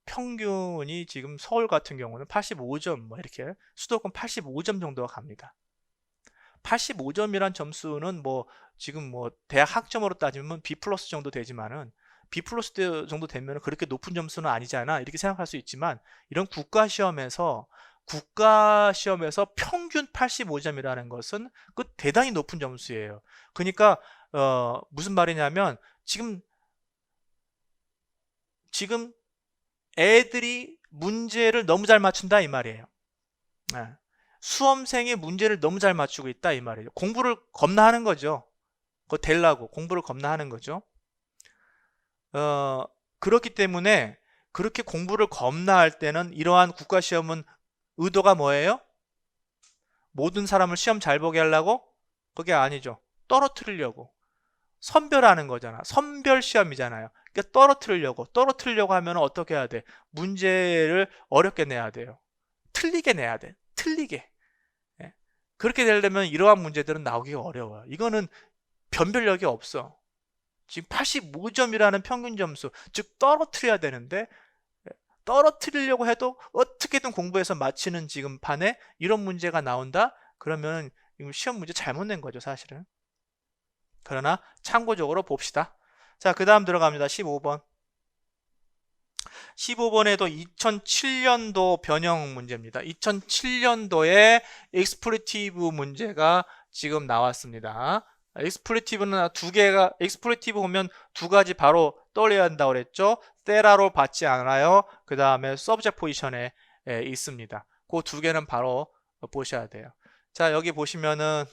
평균이 지금 서울 같은 경우는 85점 뭐 이렇게 수도권 85점 정도가 갑니다. 85점이란 점수는 뭐 지금 뭐 대학 학점으로 따지면 B 플러스 정도 되지만은 B 플러스 정도 되면 그렇게 높은 점수는 아니잖아 이렇게 생각할 수 있지만 이런 국가시험에서 평균 85점이라는 것은 그 대단히 높은 점수예요. 그러니까 무슨 말이냐면 지금 애들이 문제를 너무 잘 맞춘다 이 말이에요. 수험생이 문제를 너무 잘 맞추고 있다 이 말이에요. 공부를 겁나 하는 거죠. 그거 되려고 공부를 겁나 하는 거죠. 그렇기 때문에 그렇게 공부를 겁나 할 때는 이러한 국가시험은 의도가 뭐예요? 모든 사람을 시험 잘 보게 하려고? 그게 아니죠. 떨어뜨리려고. 선별하는 거잖아. 선별 시험이잖아요. 그러니까 떨어뜨리려고 하면 어떻게 해야 돼? 문제를 어렵게 내야 돼요. 틀리게 내야 돼. 틀리게. 예. 그렇게 되려면 이러한 문제들은 나오기가 어려워요. 이거는 변별력이 없어. 지금 85점이라는 평균 점수, 즉 떨어뜨려야 되는데 떨어뜨리려고 해도 어떻게든 공부해서 맞히는 지금 판에 이런 문제가 나온다? 그러면 시험 문제 잘못 낸 거죠, 사실은. 그러나 참고적으로 봅시다. 자, 그 다음 들어갑니다. 15번. 15번에도 2007년도 변형 문제입니다. 2007년도에 expletive 문제가 지금 나왔습니다. expletitive는 expletive 보면 두 가지 바로 떠올려야 한다고 그랬죠. 테라로 받지 않아요. 그 다음에 subject 포지션에 있습니다. 그 두 개는 바로 보셔야 돼요. 자, 여기 보시면은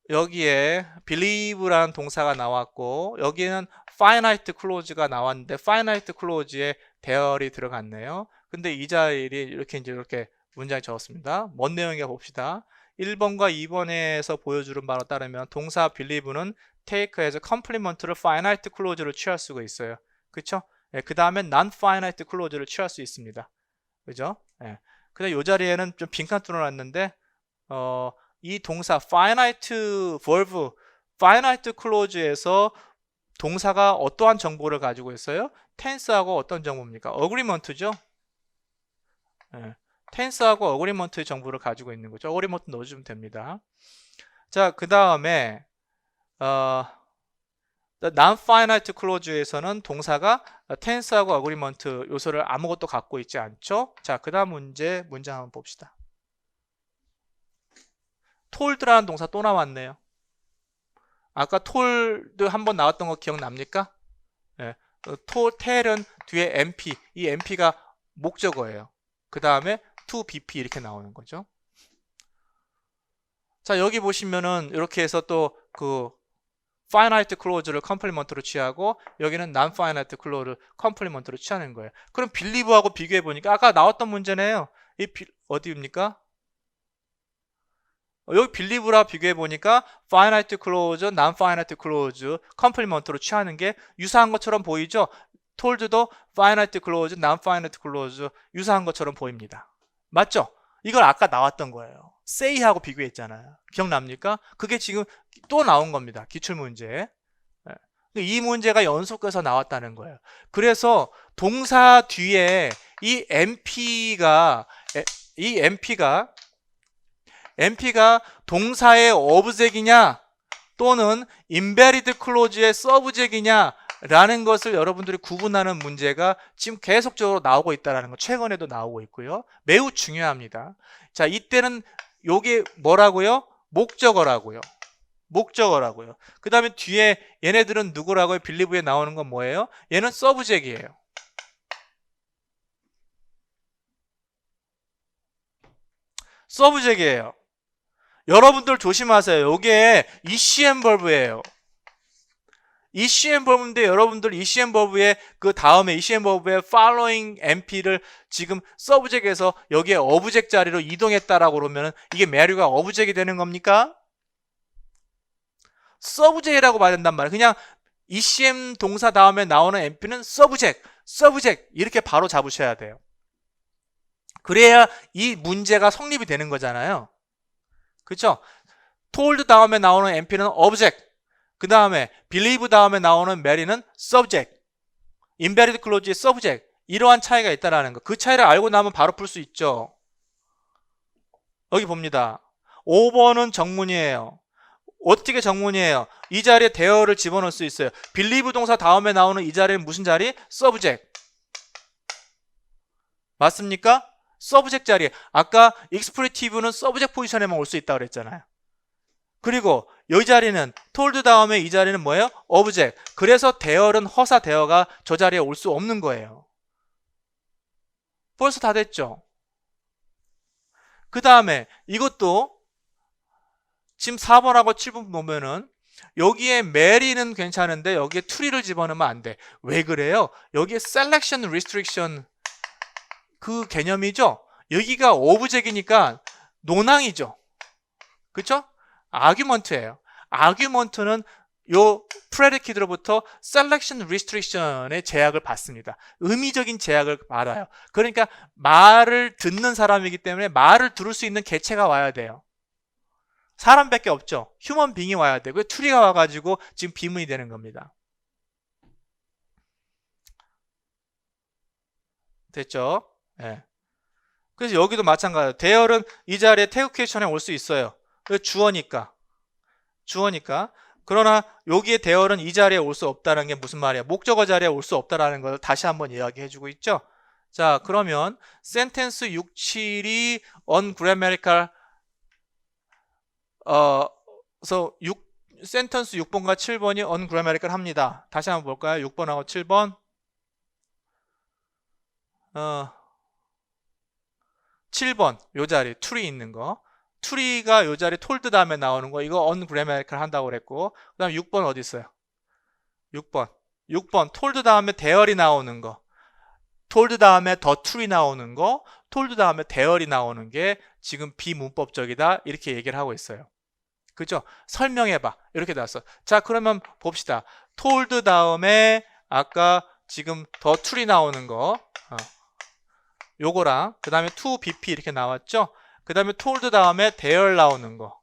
여기에 believe라는 동사가 나왔고 여기에는 finite clause가 나왔는데 finite clause에 대열이 들어갔네요. 근데 이 자리에 이렇게 문장이 적었습니다. 뭔 내용인가 봅시다. 1번과 2번에서 보여주는 바로 따르면 동사 believe는 take as a complement를 finite clause로 취할 수가 있어요. 그쵸? 그 다음에 non-finite clause를 취할 수 있습니다. 그죠? 근데 이 자리에는 좀 빈칸 뚫어놨는데 이 동사 finite verb, finite clause에서 동사가 어떠한 정보를 가지고 있어요? tense하고 어떤 정보입니까? agreement죠. tense하고 agreement의 정보를 가지고 있는 거죠. agreement 넣어주면 됩니다. 자, 그 다음에 non-finite clause에서는 동사가 tense하고 agreement 요소를 아무것도 갖고 있지 않죠. 자, 그 다음 문장 한번 봅시다. told라는 동사 또 나왔네요. 아까 told 한번 나왔던 거 기억납니까? tell은 뒤에 MP, 이 MP가 목적어예요. 그 다음에 to BP 이렇게 나오는 거죠. 자, 여기 보시면은 이렇게 해서 또 그 finite clause를 complement로 취하고 여기는 non-finite clause를 complement로 취하는 거예요. 그럼 believe하고 비교해 보니까 아까 나왔던 문제네요. 어디입니까? 여기 believe랑 비교해 보니까 finite clause, non-finite clause, complement로 취하는 게 유사한 것처럼 보이죠? told도 finite clause, non-finite clause 유사한 것처럼 보입니다. 맞죠? 이걸 아까 나왔던 거예요. say하고 비교했잖아요. 기억납니까? 그게 지금 또 나온 겁니다. 기출문제. 이 문제가 연속해서 나왔다는 거예요. 그래서 동사 뒤에 이 MP가 동사의 object이냐 또는 invalid clause의 subject이냐 라는 것을 여러분들이 구분하는 문제가 지금 계속적으로 나오고 있다는 거 최근에도 나오고 있고요. 매우 중요합니다. 자, 이때는 요게 뭐라고요? 목적어라고요. 그 다음에 뒤에 얘네들은 누구라고요? believe에 나오는 건 뭐예요? 얘는 subject이에요. subject이에요. 여러분들 조심하세요. 이게 ECM 버브예요. ECM 버브인데 여러분들 ECM 버브의 그 다음에 ECM 버브의 following NP를 지금 서브젝에서 여기에 어브젝 자리로 이동했다라고 그러면 이게 메류가 어브젝이 되는 겁니까? 서브젝이라고 봐야 된단 말이에요. 그냥 ECM 동사 다음에 나오는 NP는 서브젝 이렇게 바로 잡으셔야 돼요. 그래야 이 문제가 성립이 되는 거잖아요. 그렇죠? told 다음에 나오는 NP는 object, 그 다음에 believe 다음에 나오는 mary는 subject, invalid clause의 subject, 이러한 차이가 있다는 거. 그 차이를 알고 나면 바로 풀 수 있죠. 여기 봅니다. 5번은 정문이에요. 어떻게 정문이에요? 이 자리에 대어를 집어넣을 수 있어요. believe 동사 다음에 나오는 이 자리는 무슨 자리? subject. 맞습니까? 서브젝 자리에. 아까 expletive는 서브젝 포지션에만 올 수 있다고 그랬잖아요. 그리고 이 자리는 told 다음에 이 자리는 뭐예요? object. 그래서 대어는 허사 대어가 저 자리에 올 수 없는 거예요. 벌써 다 됐죠? 그 다음에 이것도 지금 4번하고 7번 보면은 여기에 mary는 괜찮은데 여기에 to를 집어넣으면 안 돼. 왜 그래요? 여기에 selection restriction 그 개념이죠. 여기가 오브젝이니까 논항이죠. 그렇죠? 아규먼트예요. 아규먼트는 요 predicate로부터 selection restriction의 제약을 받습니다. 의미적인 제약을 받아요. 그러니까 말을 듣는 사람이기 때문에 말을 들을 수 있는 개체가 와야 돼요. 사람밖에 없죠. 휴먼 빙이 와야 되고 투리가 와가지고 지금 비문이 되는 겁니다. 됐죠? 네. 그래서 여기도 마찬가지예요. 대열은 이 자리에 태극회션에 올 수 있어요. 주어니까. 그러나 여기에 대열은 이 자리에 올 수 없다는 게 무슨 말이야? 목적어 자리에 올 수 없다는 걸 다시 한번 이야기해주고 있죠. 자, 그러면 센텐스 6, 7이 ungrammatical 센텐스 6번과 7번이 ungrammatical 합니다. 다시 한번 볼까요? 6번하고 7번. 7번 요 자리 to이 있는 거, to가 요 자리 told 다음에 나오는 거, 이거 ungrammatical 한다고 그랬고, 그 다음에 6번 어디 있어요? 6번 told 다음에 대열이 나오는 거, told 다음에 더 to이 나오는 거, told 다음에 대열이 나오는 게 지금 비문법적이다 이렇게 얘기를 하고 있어요. 그죠? 설명해봐 이렇게 나왔어. 자, 그러면 봅시다. told 다음에 아까 지금 더 to이 나오는 거, 요거랑 그 다음에 to bp 이렇게 나왔죠. 그 다음에 told 다음에 대열 나오는 거,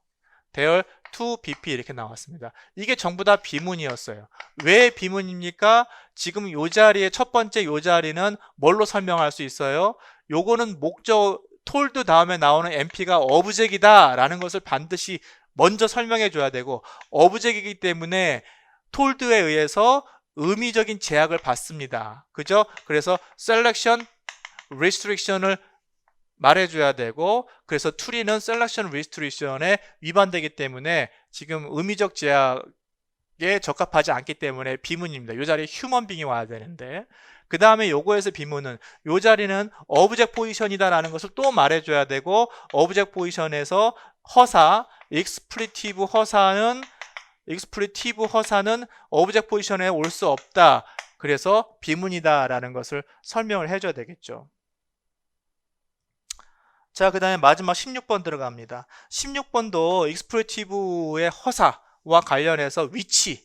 대열 to bp 이렇게 나왔습니다. 이게 전부 다 비문이었어요. 왜 비문입니까? 지금 요 자리에 첫 번째 요 자리는 뭘로 설명할 수 있어요? 요거는 목적 told 다음에 나오는 NP가 object이다 라는 것을 반드시 먼저 설명해 줘야 되고, object이기 때문에 told에 의해서 의미적인 제약을 받습니다. 그죠? 그래서 selection restriction을 말해줘야 되고, 그래서 to는 selection restriction에 위반되기 때문에 지금 의미적 제약에 적합하지 않기 때문에 비문입니다. 이 자리에 human being이 와야 되는데, 그 다음에 요거에서 비문은 이 자리는 object position이다 라는 것을 또 말해줘야 되고, object position에서 허사, expletive 허사는 object position에 올 수 없다. 그래서 비문이다 라는 것을 설명을 해줘야 되겠죠. 자, 그 다음에 마지막 16번 들어갑니다. 16번도 expletive의 허사와 관련해서 위치와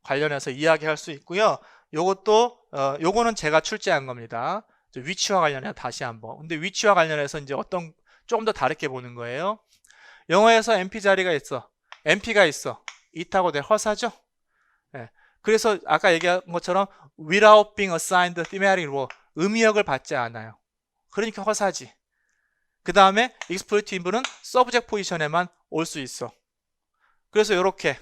관련해서 이야기할 수 있고요. 요것도 요거는 제가 출제한 겁니다. 위치와 관련해서 다시 한번. 근데 위치와 관련해서 이제 조금 더 다르게 보는 거예요. 영어에서 NP 자리가 있어. NP가 있어. it하고 될 허사죠. 네. 그래서 아까 얘기한 것처럼 without being assigned thematic role, 의미역을 받지 않아요. 그러니까 허사지. 그 다음에 expletive는 subject 포지션에만 올 수 있어. 그래서 이렇게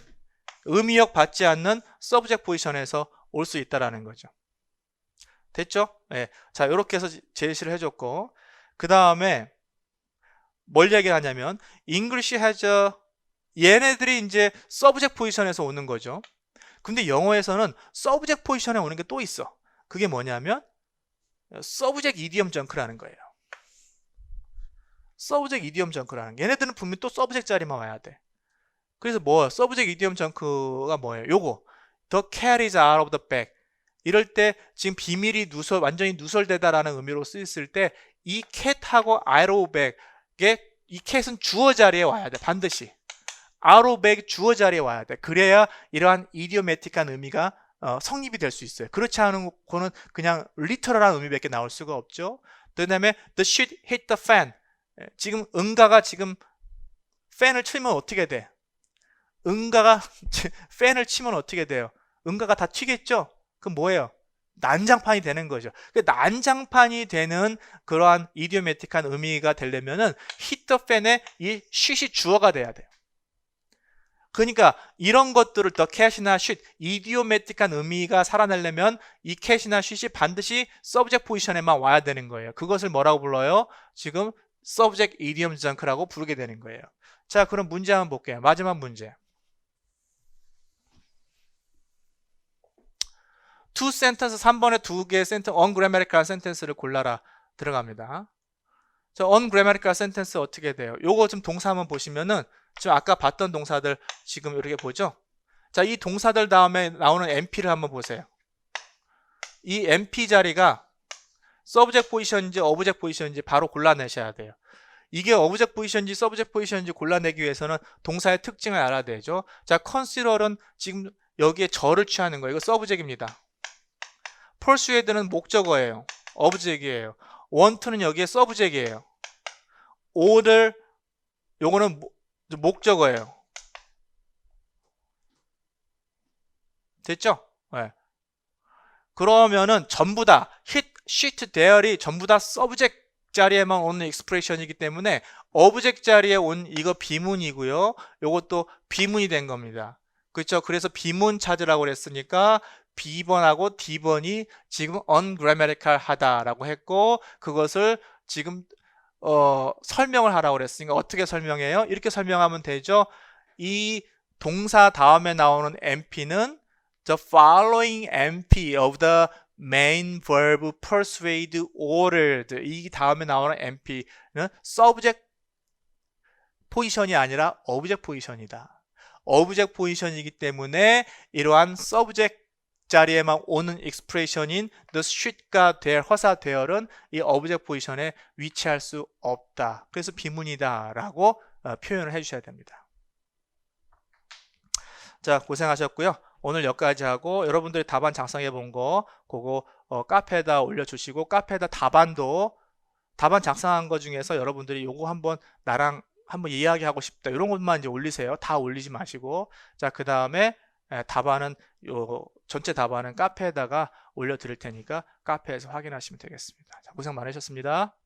의미역 받지 않는 subject 포지션에서 올 수 있다라는 거죠. 됐죠? 네. 자, 이렇게 해서 제시를 해줬고, 그 다음에 뭘 얘기하냐면 English has 얘네들이 이제 subject 포지션에서 오는 거죠. 근데 영어에서는 subject 포지션에 오는 게 또 있어. 그게 뭐냐면 subject idiom junk라는 거예요. 서브젝트 이디엄 정크라는 게. 얘네들은 분명히 또 서브젝트 자리만 와야 돼. 그래서 뭐 서브젝트 이디엄 정크가 뭐예요? 요거 The cat is out of the bag. 이럴 때 지금 비밀이 완전히 누설되다라는 의미로 쓰였을 때 이 캣하고 out of bag에 이 캣은 주어 자리에 와야 돼. 반드시 out of bag 주어 자리에 와야 돼. 그래야 이러한 이디오매틱한 의미가 성립이 될 수 있어요. 그렇지 않은 거는 그냥 리터럴한 의미밖에 나올 수가 없죠. 그 다음에 the shit hit the fan. 지금 응가가 지금 팬을 치면 어떻게 돼? 응가가 팬을 치면 어떻게 돼요? 응가가 다 튀겠죠? 그럼 뭐예요? 난장판이 되는 거죠. 난장판이 되는 그러한 이디오매틱한 의미가 되려면은 hit the fan에 이 shit이 주어가 돼야 돼요. 그러니까 이런 것들을 더 cat이나 shit, 이디오매틱한 의미가 살아내려면 이 cat이나 shit이 반드시 subject 포지션에만 와야 되는 거예요. 그것을 뭐라고 불러요? 지금 subject idiom junk라고 부르게 되는 거예요. 자, 그럼 문제 한번 볼게요. 마지막 문제. two sentence, 3번에 두 개의 ungrammatical sentence를 골라라 들어갑니다. 자, ungrammatical sentence 어떻게 돼요? 요거 좀 동사 한번 보시면은 지금 아까 봤던 동사들 지금 이렇게 보죠? 자, 이 동사들 다음에 나오는 NP를 한번 보세요. 이 NP 자리가 subject 포지션인지 object 포지션인지 바로 골라내셔야 돼요. 이게 object 포지션인지 subject 포지션인지 골라내기 위해서는 동사의 특징을 알아야 되죠. 자, consider은 지금 여기에 저를 취하는 거예요. 이거 subject입니다. persuade는 목적어예요. object이에요. want는 여기에 subject이에요. order 요거는 목적어예요. 됐죠? 네. 그러면은 전부 다 hit, shit, there이 전부 다 subject 자리에만 오는 expression이기 때문에 object 자리에 온 이거 비문이고요. 요것도 비문이 된 겁니다. 그렇죠? 그래서 비문 찾으라고 그랬으니까 B번하고 D번이 지금 ungrammatical 하다라고 했고 그것을 지금 설명을 하라고 그랬으니까 어떻게 설명해요? 이렇게 설명하면 되죠. 이 동사 다음에 나오는 NP는 the following NP of the main verb persuade ordered. 이 다음에 나오는 NP는 subject 포지션이 아니라 object 포지션이다. object 포지션이기 때문에 이러한 subject 자리에만 오는 expression인 the should가 될 허사 there은 이 object 포지션에 위치할 수 없다. 그래서 비문이다 라고 표현을 해주셔야 됩니다. 자, 고생하셨고요. 오늘 여기까지 하고 여러분들이 답안 작성해 본 거 그거 카페에다 올려주시고 카페에다 답안 작성한 거 중에서 여러분들이 요거 한번 나랑 한번 이야기하고 싶다 이런 것만 이제 올리세요. 다 올리지 마시고 자, 그 다음에 답안은 전체 답안은 카페에다가 올려 드릴 테니까 카페에서 확인하시면 되겠습니다. 자, 고생 많으셨습니다.